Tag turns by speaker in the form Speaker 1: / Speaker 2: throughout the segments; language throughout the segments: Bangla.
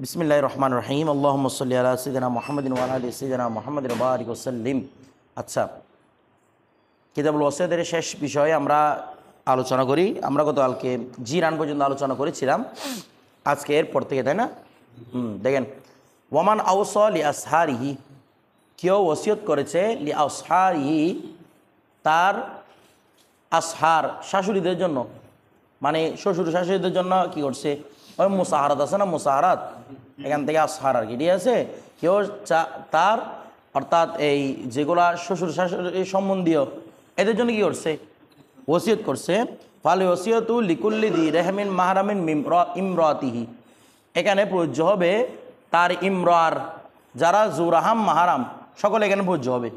Speaker 1: বিসমিল্লাহির রহমানির রহিম। আল্লাহুম্মা সাল্লি আলা সাইয়্যিদিনা মুহাম্মাদিন ওয়া আলা আলি সাইয়্যিদিনা মুহাম্মাদিন ওয়া বারিক ওয়া সাল্লিম। আচ্ছা, কিতাবুল ওয়াসিয়াতের শেষ বিষয়ে আমরা আলোচনা করি। আমরা গতকালকে জিরান পর্যন্ত আলোচনা করেছিলাম, আজকে এরপর থেকে, তাই না? দেখেন, ওয়ামান আওসা লি আসহারিহি, কেউ ওসিয়ত করেছে লি আসহারিহি তার আসহার শাশুড়িদের জন্য, মানে শ্বশুর শাশুড়িদের জন্য কি করছে? ওই মুসাহারাত আছে না, মুসাহারাত, এখান থেকে আসহার আর কি, ঠিক আছে? কেউ তার অর্থাৎ এই যেগুলা শ্বশুর শাশুড়ি সম্বন্ধীয় এদের জন্য কি করছে? ওসিয়ত করছে। ফালে ওসিয়তু লিকুল্লি দি রেহমিন মাহরামিন ইমরাতিহি, এখানে প্রযোজ্য হবে তার ইমরার যারা জুরাহাম মাহারাম সকলে এখানে প্রযোজ্য হবে।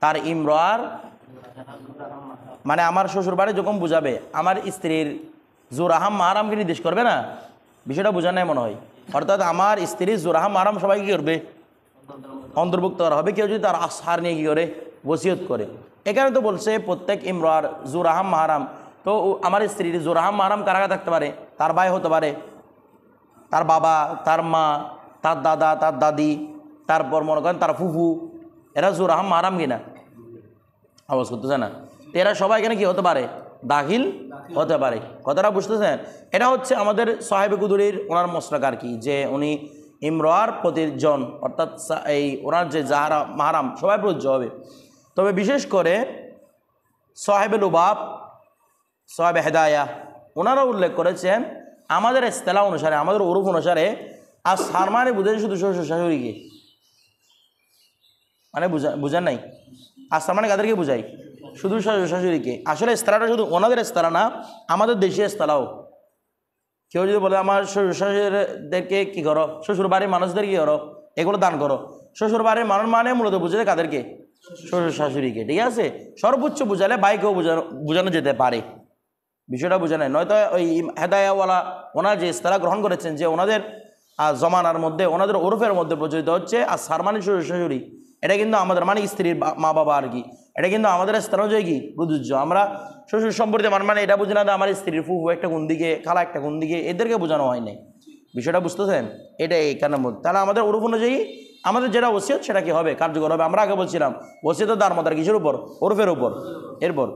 Speaker 1: তার ইমরার মানে আমার শ্বশুর বাড়ি যখন বুঝাবে আমার স্ত্রীর জোরাহাম মাহারামকে নির্দেশ করবে না, বিষয়টা বোঝা নেই মনে হয়। অর্থাৎ আমার স্ত্রীর জোরাহাম মাহারাম সবাই কী করবে? অন্তর্ভুক্ত করা হবে। কেউ যদি তার আসহার নিয়ে কী করে? ওসিয়ত করে। এখানে তো বলছে প্রত্যেক ইমরার জোরাহাম মাহারাম, তো আমার স্ত্রীর জোরাহাম মাহারাম কারা থাকতে পারে? তার ভাই হতে পারে, তার বাবা, তার মা, তার দাদা, তার দাদি, তারপর মনে করেন তার ফুফু, এরা জোরাহাম মাহারাম কিনা? আওয়াজ করতেছে না? তো এরা সবাই এখানে কি হতে পারে? দাখিল হতে পারে। কথাটা বুঝতেছেন? এটা হচ্ছে আমাদের সাহেবে কুদুরির ওনার মসলাক আর কি, যে উনি ইমরার প্রতিজন অর্থাৎ এই ওনার যে যাহারা মাহারাম সবাই প্রযোজ্য হবে। তবে বিশেষ করে সাহেবে লুবাব, সাহেবে হেদায়া ওনারা উল্লেখ করেছেন আমাদের ইস্তেলাহ অনুসারে, আমাদের ওরুফ অনুসারে আসহার মানে বুঝেন শুধু শ্বশুর শাশুড়িকে, মানে বুঝেন নাই? আসহার মানে কাদেরকে বুঝাই? শুধু শ্বশুর শাশুড়িকে। আসলে ইস্তারাটা শুধু ওনাদের ইস্তারা না, আমাদের দেশীয় ইস্তারাও। কেউ যদি বলে আমার শ্বশুর শাশুড়িদেরকে কী করো, শ্বশুর বাড়ির মানুষদের কী করো, এগুলো দান করো, শ্বশুর বাড়ির মানুষ মানে মূলত বুঝালে কাদেরকে? শ্বশুর শাশুড়িকে, ঠিক আছে? সর্বোচ্চ বুঝালে বাইকেও বোঝানো যেতে পারে, বিষয়টা বোঝা নেয়। নয়তো ওই হেদায়াওয়ালা ওনার যে ইস্তারা গ্রহণ করেছেন যে ওনাদের জমানার মধ্যে, ওনাদের ওরফের মধ্যে প্রচলিত হচ্ছে আর সার মানে শ্বশুর শাশুড়ি, এটা কিন্তু আমাদের মানে স্ত্রীর মা বাবা আর কি, এটা কিন্তু আমাদের স্থান অনুযায়ী কি প্রযোজ্য। আমরা শ্বশুর সম্পর্কে মানে এটা বুঝি না আমার স্ত্রীর ফুফু একটা কোন দিকে, খালা একটা কোন দিকে, এদেরকে বোঝানো হয় নাই। বিষয়টা বুঝতেছেন? এটা এইখানের মধ্যে। তাহলে আমাদের ওরফ অনুযায়ী আমাদের যেটা ওসিয়ত সেটা কি হবে? কার্যকর হবে। আমরা আগে বলছিলাম ওসিয়ত দার মতার কিসের উপর? ওরফের উপর। এরপর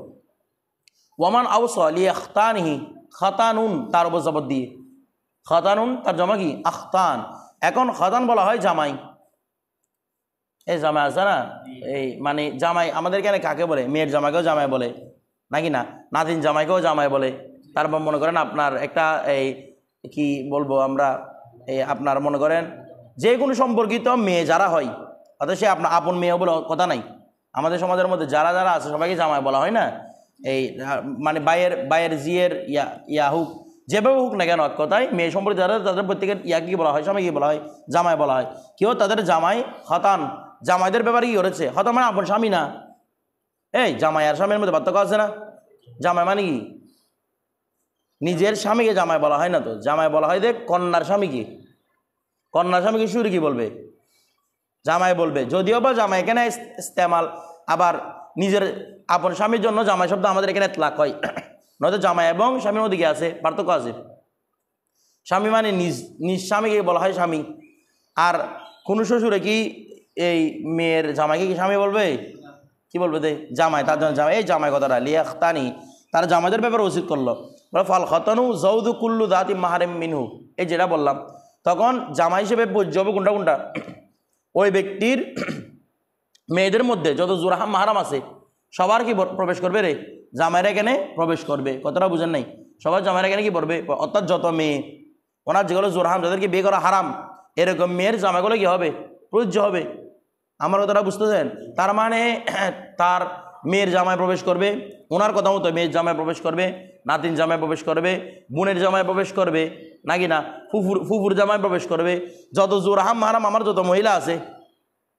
Speaker 1: ওয়ামান আওসা লি আখতানিহি, খাতানুন তার উপর জবর দিয়ে, খাতানুন তার জমা কি? আখতান। এখন খাতান বলা হয় জামাই। এই জামাই আছে না, এই মানে জামাই আমাদের এখানে কাকে বলে? মেয়ের জামাইকেও জামাই বলে নাকি না? নাতিন জামাইকেও জামাই বলে। তারপর মনে করেন আপনার একটা এই কি বলবো আমরা, এই আপনার মনে করেন যে কোনো সম্পর্কিত মেয়ে যারা হয়, অর্থাৎ সে আপনার আপন মেয়ে বলে কথা নাই। আমাদের সমাজের মধ্যে যারা যারা আছে সবাইকে জামাই বলা হয় না? এই মানে বাইয়ের জিয়ের ইয়া হোক, যেভাবে হোক না কেন, এক কথায় মেয়ে সম্পর্কে যারা তাদের প্রত্যেকের ইয়া কি বলা হয়? স্বামী কি বলা হয়? জামাই বলা হয়। কেউ তাদের জামাই হতান, জামাইদের ব্যাপারে কি করেছে? হতান মানে আপন স্বামী না। এই জামাই আর স্বামীর মধ্যে পার্থক্য আছে না? জামাই মানে কি? নিজের স্বামীকে জামাই বলা হয় না তো, জামাই বলা হয় যে কন্যার স্বামীকে। কন্যার স্বামীকে শুরু কি বলবে? জামাই বলবে। যদিও বা জামাই এখানে ইস্তেমাল আবার নিজের আপন স্বামীর জন্য জামাই শব্দ আমাদের এখানে ইতলাক হয়, নয়তো জামাই এবং স্বামীর মধ্যে কি আছে? পার্থক্য আছে। স্বামী মানে নিজ স্বামীকে বলা হয় স্বামী। আর কোন শ্বশুরে কি এই মেয়ের জামাইকে কি স্বামী বলবে? কি বলবে? দে জামাই, তার জন্য জামাই। এই জামাই কথাটা লিয়াখতানি, তার জামাইদের ব্যাপারে উচিত করলো। ফাল খতানু জৌদু কুল্লু দাতি মাহারেম মিনহু, এই যেটা বললাম। তখন জামাই হিসেবে বুঝবে কোনটা কোনটা? ওই ব্যক্তির মেয়েদের মধ্যে যত জোরাহাম মাহারাম আছে সবার কি প্রবেশ করবে রে? জামাইরা এখানে প্রবেশ করবে। কতটা বুঝেন নাই? সবার জামাইরা এখানে কি পড়বে? অর্থাৎ যত মেয়ে ওনার যেগুলো জোরাহাম, যাদেরকে বিয়ে করা হারাম, এরকম মেয়ের জামাইগুলো কি হবে? প্রযোজ্য হবে। আমার কথাটা বুঝতেছেন? তার মানে তার মেয়ের জামাই প্রবেশ করবে, ওনার কথা মতো মেয়ের জামাই প্রবেশ করবে, নাতিন জামাই প্রবেশ করবে, বোনের জামাই প্রবেশ করবে নাকি না, ফুফুর জামাই প্রবেশ করবে। যত জোরাহাম মাহারাম আমার যত মহিলা আছে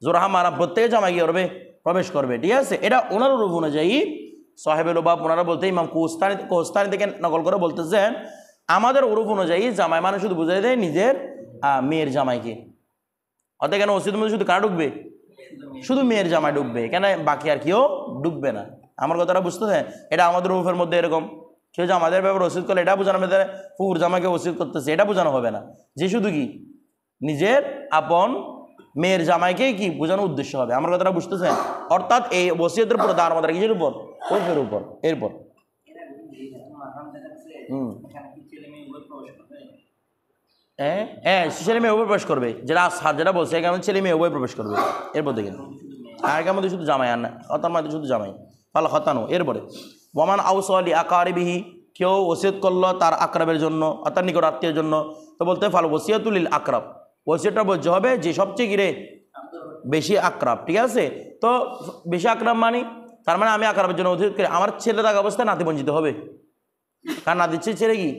Speaker 1: জোরাহাম মাহারাম প্রত্যেকে জামাই কি করবে? প্রবেশ করবে। ঠিক আছে? এটা ওনার রূপ অনুযায়ী সাহেবে লোবাব ওনারা বলতে ইমাম কোস্তানি থেকে নকল করে বলতেছেন আমাদের ওরূপ অনুযায়ী জামাই মানে শুধু বুঝাই দেয় নিজের মেয়ের জামাইকে। অর্থাৎ কেন ওসিদের মধ্যে শুধু কারা ঢুকবে? শুধু মেয়ের জামাই ঢুকবে, কেন বাকি আর কেউ ঢুকবে না। আমার কথাটা বুঝতেছেন? এটা আমাদের রূপের মধ্যে এরকম কেউ জামাইদের ব্যাপারে ওসিদ করলে এটা বোঝানো হবে ফুফুর জামাইকে ওসিদ করতেছে, এটা বোঝানো হবে না। যে শুধু কি নিজের আপন মেয়ের জামাইকেই কি বোঝানোর উদ্দেশ্য হবে। আমার কথাটা বুঝতেছেন? অর্থাৎ এই ওসিয়তের উপর দাঁড় আমাদের কিসের উপর? ওইফের উপর। এরপর ছেলে মেয়ে উভয় প্রবেশ করবে, যেটা বলছে এখানে ছেলে মেয়ে উভয় প্রবেশ করবে। এরপর দেখেন আর এর মধ্যে শুধু জামাই আর না, অর্থাৎ মধ্যে শুধু জামাই ফাল খতানো। এরপরে ওয়ামান আউসালি আকারিবিহি, কেউ ওসিয়ত করলো তার আকরাবের জন্য অর্থাৎ নিকট আত্মীয়ের জন্য, তো বলতে ফাল ওসিয়তুল আকরাব, ওসিয়তটা বলতে হবে যে সবচেয়ে গিরে বেশি আকরাব। ঠিক আছে, তো বেশি আকরাব মানে তার মানে আমি আকরাবের জন্য ওসিয়ত করি, আমার ছেলে থাকা অবস্থায় নাতি বঞ্চিত হবে, কারণ নাতির ছেলে কি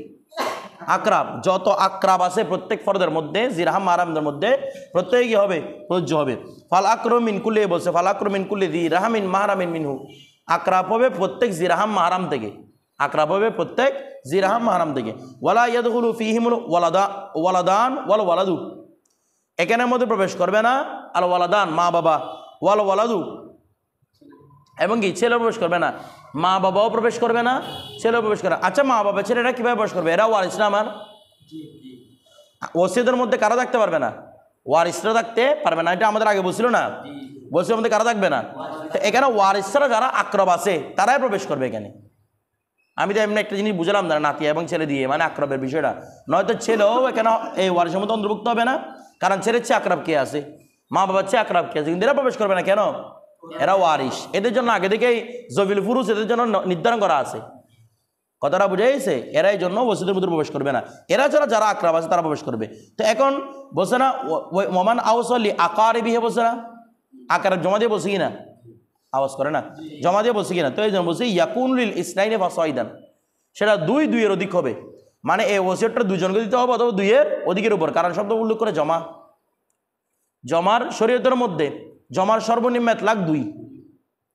Speaker 1: আকরাব। যত আকরাব আছে প্রত্যেক ফরদের মধ্যে জিরহাম মাহরামদের মধ্যে প্রত্যেকে কি হবে? প্রযোজ্য হবে। ফাল আকরম মিন কুল্লি বলছে, ফাল আকরম মিন কুল্লি জিরহামিন মাহরামিন মিনহু, আকরাব হবে প্রত্যেক জিরহাম মাহরাম থেকে, আকরাব হবে প্রত্যেক জিরহাম মাহরাম থেকে। ওয়ালা ইয়াদখুলু ফীহিমুল ওয়ালাদান ওয়াল ওয়ালাদু, এখানের মধ্যে প্রবেশ করবে না আল ওয়ালাদান মা বাবা, ওয়াল ওয়ালাদু এবং কি ছেলে প্রবেশ করবে না, মা বাবাও প্রবেশ করবে না, ছেলেও প্রবেশ করে। আচ্ছা মা বাবা ছেলেরা কীভাবে প্রবেশ করবে? এরা ওয়ারিস না আমার, ওসিয়তের মধ্যে কারা থাকতে পারবে না? ওয়ারিসরা থাকতে পারবে না, এটা আমাদের আগে বলছিল না, ওসিয়তের মধ্যে কারা থাকবে না? তো এখানে ওয়ারিসরা যারা আকরব আছে তারাই প্রবেশ করবে এখানে। আমি তো এমনি একটা জিনিস বুঝলাম না, নাতি এবং ছেলে দিয়ে মানে আকরবের বিষয়টা, নয়তো ছেলেও এখানে এই ওয়ারিসের মধ্যে অন্তর্ভুক্ত হবে না, কারণ ছেলের চেয়ে আকরব কে আছে, মা বাবার চেয়ে আকরব কে আছে, কিন্তু এরা প্রবেশ করবে না কেন? এরা ওয়ারিস, এদের জন্য আগে থেকেই জবিল ফুরুস এদের জন্য নির্ধারণ করা আছে। কথাটা বুঝে গেছে? এরা এই জন্য ওসিয়তের মধ্যে প্রবেশ করবে না, এরা ছাড়া যারা আকরাব আছে তারা প্রবেশ করবে। তো এখন বলছে না ওমান আউসালি আকারিবিহি, বলছে না আকারের জমা দিয়ে বলছে কিনা? আওয়াজ করে না, জমা দিয়ে বলছে কিনা? তো এই জন্য বলছে ইয়াকুন লিল ইসনাইনি ফাসাইদান, সেটা দুইয়ের অধিক হবে, মানে এই ওসিয়তটা দুজনকে দিতে হবে অথবা দুইয়ের অধিকের উপর, কারণ শব্দ উল্লেখ করে জমা। জমার শরীয়তের মধ্যে জমার সর্বনিম্ন 1,02,000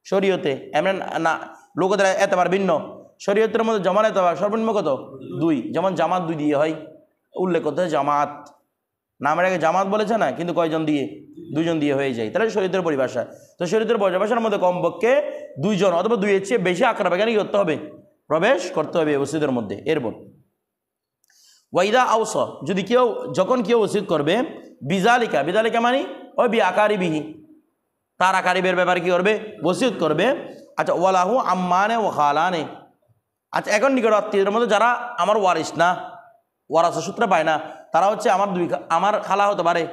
Speaker 1: শরীয়তে, এমন না লোকদের এতবার ভিন্ন, শরীয়তের মধ্যে জমার এতবার সর্বনিম্ন কত? 2। যেমন জামাত 2 দিয়ে হয়, উল্লেখ করতে হয় জামাত, নামের আগে জামাত বলেছে না, কিন্তু কয়জন দিয়ে? 2 জন দিয়ে হয়ে যায়, তাহলে শরীয়তের পরিভাষা। তো শরীয়তের পরিভাষার মধ্যে কমপক্ষে 2 জন অথবা 2-এর চেয়ে বেশি আকরাব এখানে কি করতে হবে? প্রবেশ করতে হবে ওসিয়তের মধ্যে। এরপর ওয়াইদা আউস, যদি কেউ যখন কেউ ওসিয়ত করবে বিজালিকা, বিজালিকা মানে ওই বি আকারিবিহি, তার আকারিবের ব্যাপারে কি করবে? ওসিয়ত করবে। আচ্ছা ওয়ালাহু আম্মানে ও খালানে, আচ্ছা এখন নিকট আত্মীয়দের মধ্যে যারা আমার ওয়ারিস না, ওয়ারাসা সূত্রে পায় না, তারা হচ্ছে আমার খালা হতে পারে,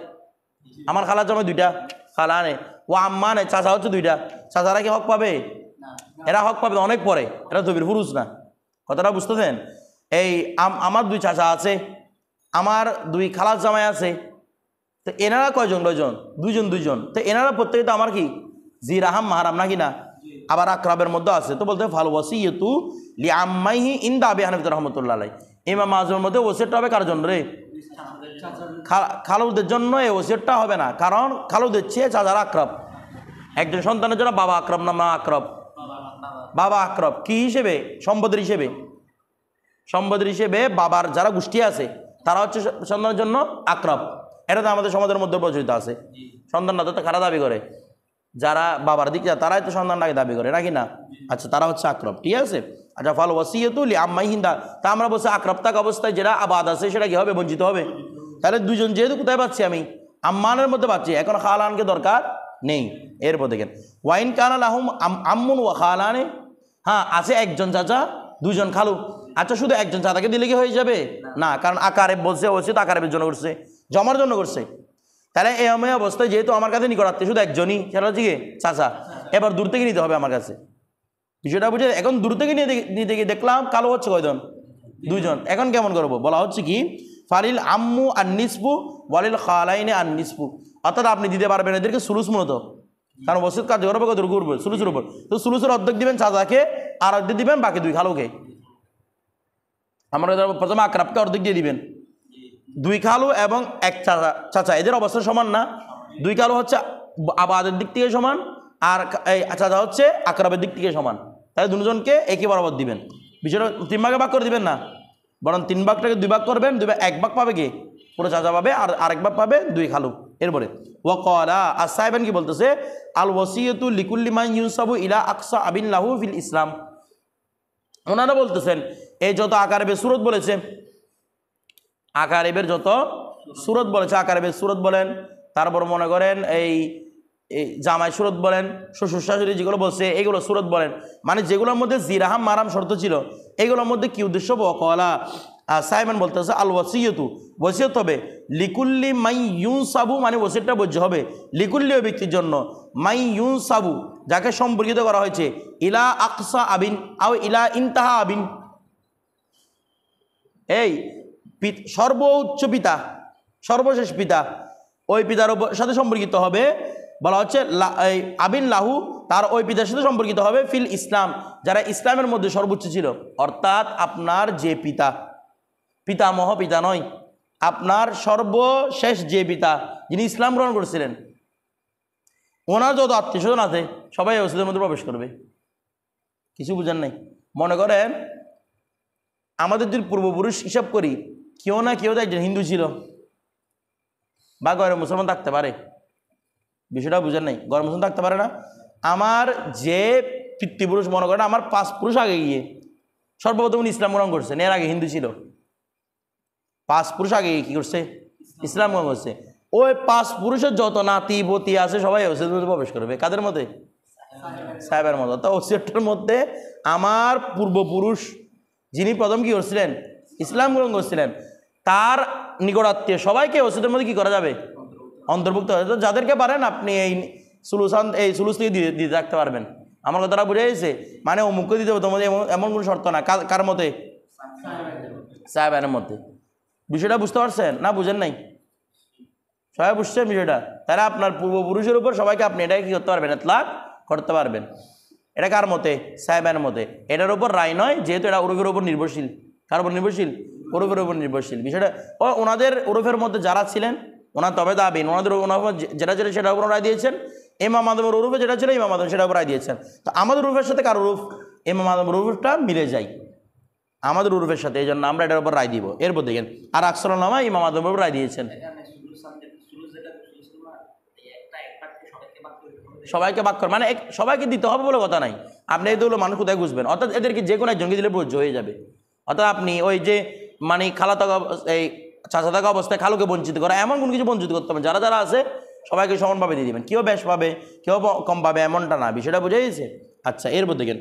Speaker 1: আমার খালার জন্য 2টা খালানে, ও আম্মানে চাচা হচ্ছে 2টা, চাচারা কি হক পাবে? এরা হক পাবে অনেক পরে, এরা জবির ফুরুস না। কথাটা বুঝতেছেন? এই আমার 2 চাচা আছে, আমার 2 খালার জামাই আছে, তো এনারা কয়জন? 2 জন। তো এনারা প্রত্যেকে তো আমার কি জিরহাম মাহরাম নাকি না? আবার আকরাবের মধ্যে আছে, তো বলতে ফাল ওয়াসিয়তু লিআম্মাইহি ইনদা আবি হানিফা রাহমাতুল্লাহ আলাইহি, ইমাম আযমের মধ্যে ওসিয়তটা হবে কার জন্য রে? খালুদের জন্য। এই ওসিয়তটা হবে না, কারণ খালুদের চেয়ে চাচারা আকরাব। একজন সন্তানের জন্য বাবা আকরাব না মা আকরাব? বাবা আকরাব। কি হিসেবে? সম্পদের হিসেবে। সম্পদের হিসেবে বাবার যারা গোষ্ঠী আছে তারা হচ্ছে সন্তানের জন্য আকরাব। এটা তো আমাদের সমাজের মধ্যে প্রচলিত আছে। সন্তানরা তো কারা দাবি করে? যারা বাবার দিক তারাই তো সন্তানটাকে দাবি করে নাকি না? আচ্ছা তারা হচ্ছে আকরাব। ঠিক আছে। আচ্ছা ফাল ওয়াসিয়তু লিআম্মাইহিন্দা, তা আমরা বলছি আকরাব থাকা অবস্থায় যেটা আবাদ আছে সেটা কি হবে? বঞ্চিত হবে। তাহলে 2 জন যেহেতু কোথায় পাচ্ছি? আমি আম্মানের মধ্যে পাচ্ছি, এখন খালানকে দরকার নেই। এরপর দেখেন ওয়াইন কানা লাহুম আম্মুন ওয়া খালানে, হ্যাঁ আছে একজন চাচা 2 জন খালু। আচ্ছা শুধু একজন চাচাকে দিলে কি হয়ে যাবে? না, কারণ আকারেব বলছে ওসিয়ত আকারেবের জন্য করছে, জমার জন্য করছে। তাহলে এই অবস্থায় যেহেতু আমার কাছে নিকট আত্মীয় শুধু একজনই, সেটা হচ্ছে কি চাচা, এবার দূর থেকে নিতে হবে আমার কাছে। বিষয়টা বুঝে? এখন দূর থেকে নিতে গিয়ে দেখলাম কালো হচ্ছে কয়জন? 2 জন। এখন কেমন করবো? বলা হচ্ছে কি ফালিল আম্মু আর নিসফু ওয়ালিল খালাইনে আর নিসফু, অর্থাৎ আপনি দিতে পারবেন এদেরকে সুলুস মূলত, কারণ ওসিয়ত কাজ করবে কত করবে? সুলুসের উপর। তো সুলুসের অর্ধেক দিবেন চাচাকে, আর অর্ধেক দিবেন বাকি 2 খালুকে। আমরা প্রথমে আকরাবকে অর্ধেক দিয়ে দিবেন, 2 খালু এবং 1 চাচা এদের অবস্থা সমান না? 2 খালু হচ্ছে আবাদের দিক থেকে সমান, আর এই চাচা হচ্ছে আকরাবের দিক থেকে সমান। তাহলে 2 জনকে একই বরাবর দিবেন। বিষয়টা 3 ভাগে ভাগ করে দিবেন না, বরং 3 ভাগটাকে 2 ভাগ করবেন। 1 ভাগ পাবে কি? পুরো চাচা পাবে, আর আরেক ভাগ পাবে 2 খালু। এরপরে ওয়াকালা আসাইবান কি বলতেছে? আল ওয়াসিয়তু লিকুল্লি মান ইউনসাবু ইলা আকসা আবিন লাহু ফিল ইসলাম। ওনারা বলতেছেন এই যত আকারেবের সুরত বলেছে, আকারেবের যত সুরত বলেছে, আকারে বেশ সুরত বলেন, তারপর মনে করেন এই জামাই সুরত বলেন, শ্বশুর শাশুড়ি যেগুলো বলছে এগুলো সুরত বলেন। মানে যেগুলোর মধ্যে জিরাহাম মারাম শর্ত ছিল এগুলোর মধ্যে কি উদ্দেশ্য? বকলা সাইমন বলতেছে আল ওয়াসিয়তু, ওসিয়ত হবে লিকুল্লি মাই ইউন সাবু, মানে ওসিয়তটা বৈধ হবে লিকুল্লি ওই ব্যক্তির জন্য, মাই ইউন সাবু যাকে সম্পর্কিত করা হয়েছে, ইলা আকসা আবিন আও ইলা ইনতাহা আবিন, এই সর্বোচ্চ পিতা, সর্বশেষ পিতা, ওই পিতার সাথে সম্পর্কিত হবে। বলা হচ্ছে আবিন লাহু, তার ওই পিতার সাথে সম্পর্কিত হবে ফিল ইসলাম, যারা ইসলামের মধ্যে সর্বোচ্চ ছিল। অর্থাৎ আপনার যে পিতা, পিতামহ পিতা নয়, আপনার সর্বশেষ যে পিতা যিনি ইসলাম গ্রহণ করেছিলেন, ওনার যত আত্মীয় স্বজন আছে সবাই ওসিদের মধ্যে প্রবেশ করবে। কিছু বুঝেন নাই? মনে করেন আমাদের যদি পূর্বপুরুষ হিসাব করি, কেউ না কেউ তো একজন হিন্দু ছিল বা গরে মুসলমান থাকতে পারে। বিষয়টা বুঝেন নাই? গরে মুসলমান থাকতে পারে না। আমার যে পিতৃপুরুষ, মনে করেন আমার 5 পুরুষ আগে গিয়ে সর্বপ্রথম ইসলাম গ্রহণ করছেন, এর আগে হিন্দু ছিল। 5 পুরুষ আগে কি করছে? ইসলাম গ্রহণ করছে। ওই 5 পুরুষের যত নাতি পতি আছে সবাই ওসিদের মধ্যে প্রবেশ করবে। কাদের মধ্যে? সাহেবের মধ্যে। তো ওসিয়তটার মধ্যে আমার পূর্বপুরুষ যিনি প্রথম কি করছিলেন? ইসলাম গ্রহণ করছিলেন, তার নিকটাত্মীয় সবাইকে ওসিদের মধ্যে কি করা যাবে? অন্তর্ভুক্ত হয়ে। তো যাদেরকে পারেন আপনি এই সুলুস থেকে দিতে রাখতে পারবেন। আমার কথাটা বুঝে গেছে? মানে অমুককে দিতে হবে তোমাদের এমন কোনো শর্ত না। কার মতে? সাহেবের মধ্যে। বিষয়টা বুঝতে পারছেন না? বুঝেন নাই? সবাই বুঝছেন বিষয়টা? তারা আপনার পূর্বপুরুষের উপর সবাইকে আপনি এটাকে কী করতে পারবেন? ইতলাক করতে পারবেন। এটা কার মতে? সাহেবের মতে। এটার উপর রায় নয়, যেহেতু এটা ওরফের উপর নির্ভরশীল। কার উপর নির্ভরশীল? ওরফের উপর নির্ভরশীল। বিষয়টা ওনাদের ওরফের মধ্যে যারা ছিলেন ওনার তবে দাবিন, ওনাদের যেটা ছিল সেটার উপর রায় দিয়েছেন। ইমাম আদমের ওরফে যেটা ছিল ইমাম আদম সেটার উপর রায় দিয়েছেন। তো আমাদের ওরফের সাথে কার ওরফ? ইমাম আদমের ওরফটা মিলে যায় আমাদের ওরফের সাথে, এই জন্য আমরা এটার উপর রায় দিব। এরপর দেখেন আর আকসরনামা ইমাম আদমের উপর রায় দিয়েছেন। সবাইকে ভাগ করে মানে সবাইকে দিতে হবে বলে কথা নাই। আপনি এগুলো মানুষ কোথায় বুঝবেন? অর্থাৎ এদেরকে যে কোনো একজনকে দিলে প্রযোজ্য হয়ে যাবে। অর্থাৎ আপনি ওই যে মানে খালা থাকা এই চাচা থাকা অবস্থায় খালুকে বঞ্চিত করা, এমন কোনো কিছু বঞ্চিত করতে হবে। যারা যারা আছে সবাইকে সমানভাবে দিয়ে দেবেন। কেউ বেশ পাবে কেউ কম পাবে এমনটা না। বিষয়টা বুঝে গেছে? আচ্ছা, এরপর দেখেন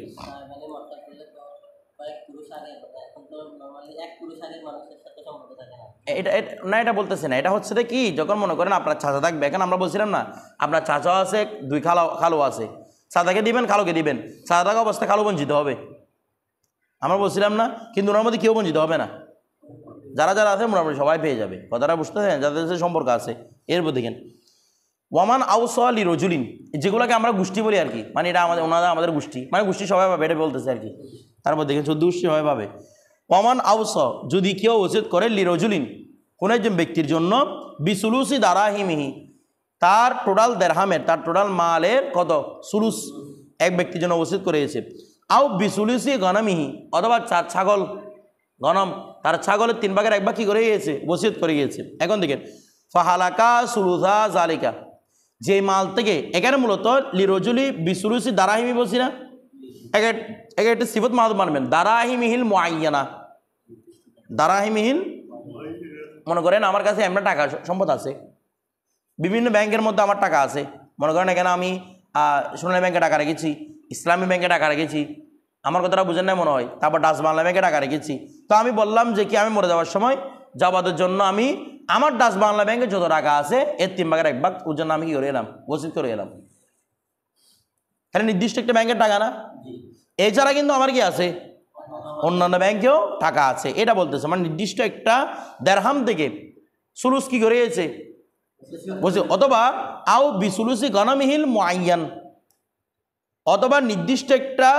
Speaker 1: এটা না, এটা বলতেছে না। এটা হচ্ছে কি, যখন মনে করেন আপনার চাচা থাকবে, এখন আমরা বলছিলাম না আপনার চাচাও আছে, 2 খালু আছে, চাচাকে দিবেন খালুকে দিবেন, চাচা থাকা অবস্থায় খালু বঞ্চিত হবে, আমরা বলছিলাম না? কিন্তু ওনার মধ্যে কেউ বঞ্চিত হবে না। যারা যারা আছে মোটামুটি সবাই পেয়ে যাবে। কথাটা বুঝতেছেন? যাদের সাথে সম্পর্ক আছে। এরপর দেখেন ওয়ামান আউসালি রজুলিন, যেগুলোকে আমরা গোষ্ঠী বলি আর কি, মানে এটা ওনারা আমাদের গোষ্ঠী, মানে গোষ্ঠী সবাই পাবে এটা বলতেছে আর কি। তারপর দেখেন 14 গোষ্ঠী সবাই পাবে। ওয়ামান আউস, যদি কেউ ওসিয়ত করে লি রজুলিন কোন একজন ব্যক্তির জন্য, বিসুলুসি দারাহিমিহি, তার টোটাল দেরহামের, তার টোটাল মালের কত? সুলুস এক ব্যক্তির জন্য ওসিয়ত করে গেছে। আও বিসুলুসি গনমিহি, অথবা ছাগল গনম, তার ছাগলের 3 ভাগের 1 ভাগ কি করে গিয়েছে? ওসিয়ত করে গিয়েছে। এখন দেখেন ফাহালাকা সুলুসা জালিকা, যে মাল থেকে, এখানে মূলত লিরজুলি বিসুলুসি দারাহিমি বলছি না, একটা সিফত মাল মানবেন, দারাহিমিহিল মুআয়্যানা। দারাহিমিহিল, মনে করেন আমার কাছে এমন টাকা সম্পদ আছে, বিভিন্ন ব্যাংকের মধ্যে আমার টাকা আছে। মনে করেন এখানে আমি সোনালী ব্যাংকে টাকা রেখেছি, ইসলামী ব্যাংকে টাকা রেখেছি, আমার কথাটা বুঝেন না মনে হয়। তারপর ডাচ বাংলা ব্যাংকে টাকা রেখেছি। তো আমি বললাম যে কি, আমি মরে যাওয়ার সময় যাবাদের জন্য আমি আমার ডাচ বাংলা ব্যাংকে যত টাকা আছে এর 3 ভাগের 1 ভাগ ওর জন্য আমি কি করে এলাম? ওসিয়ত করে এলাম। তাহলে নির্দিষ্ট একটা ব্যাংকের টাকা না, এছাড়া কিন্তু আমার কি আছে? অন্যান্য ব্যাংকেও টাকা আছে। এটা বলতেছে মানে নির্দিষ্ট একটা দেরহাম থেকে সুলুস কি করে গেছে? অথবা আও বিসুলুসি গনমিহিল মুআয়্যান, অথবা নির্দিষ্ট একটা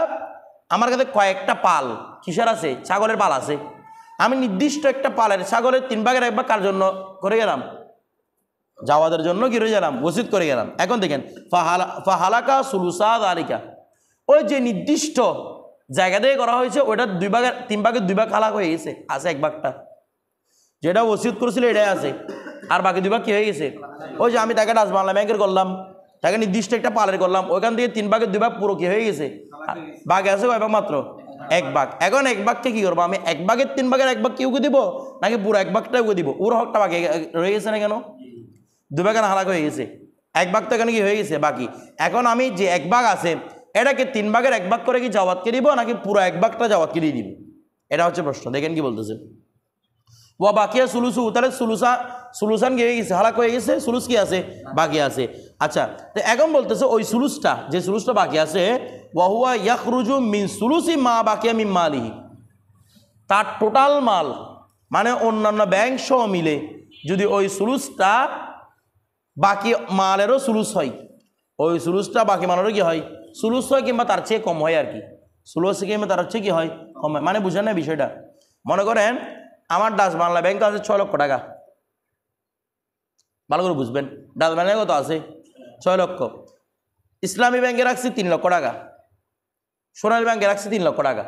Speaker 1: আমার কাছে কয়েকটা পাল কিসের আছে? ছাগলের পাল আছে। আমি নির্দিষ্ট একটা পালের ছাগলের 3 ভাগের 1 ভাগ কার জন্য করে গেলাম? যাওয়াদের জন্য কি করে গেলাম? ওসিয়ত করে গেলাম। এখন দেখেন ফাহালাকা সুলুসা যালিকা, ওই যে নির্দিষ্ট জায়গা থেকে করা হয়েছে ওটা 3 ভাগের 2 ভাগ হালাক হয়ে গেছে, আছে 1 ভাগটা যেটা ওসিয়ত করেছিল এটাই আছে, আর বাকি 2 ভাগ কি হয়ে গেছে? ওই যে আমি তাকে ডাচ বাংলা ব্যাংকের করলাম, তাকে নির্দিষ্ট একটা পালের করলাম, ওইখান থেকে 3 ভাগের 2 ভাগ পুরো কি হয়ে গেছে? ভাগে আছে কয় ভাগ? মাত্র এক ভাগ। এখন এক ভাগকে কি করবো আমি? এক ভাগের 3 ভাগের 1 ভাগ কি ওকে দিব নাকি পুরো এক ভাগটা ওকে দিব? ওর হকটা বাকি রয়ে গেছে না কেন? 2 ভাগের হালাক হয়ে গেছে, 1 ভাগ তো এখানে কি হয়ে গেছে বাকি। এখন আমি যে 1 ভাগ আছে এটাকে 3 ভাগের 1 ভাগ করে কি জাওয়াতকে দিব নাকি পুরো 1 ভাগটা জাওয়াতকে দিয়ে দিব? এটা হচ্ছে প্রশ্ন। দেখেন কি বলতেছে, ওয়া বাকিয়া সুলুসু, তাহলে সুলুসান কি হয়ে গেছে? হালাক হয়ে গেছে, সুলুস কি আছে? বাকি আছে। আচ্ছা, তো এখন বলতেছে ওই সুলুসটা, যে সুলুসটা বাকি আছে, ওয়াহুয়া ইয়াখরুজু মিন সুলুসি মা বাকিয়া মিন মালিহি, তার টোটাল মাল মানে অন্যান্য ব্যাংক সহ মিলে যদি ওই সুলুসটা বাকি মালেরও সুলুস হয়, ওই সুলুসটা বাকি মালেরও কি হয়? সুলুস হয় কিংবা তার চেয়ে কম হয় আর কি। সুলুস কিংবা তার চেয়ে কি হয়? কম হয়। মানে বুঝেন না বিষয়টা? মনে করেন আমার ডাচ বাংলা ব্যাংক আছে 6 লক্ষ টাকা, ভালো করে বুঝবেন। ডাচ বাংলা কত আছে? 6 লক্ষ। ইসলামী ব্যাংকে রাখছি 3 লক্ষ টাকা, সোনালী ব্যাংকে রাখছি 3 লক্ষ টাকা।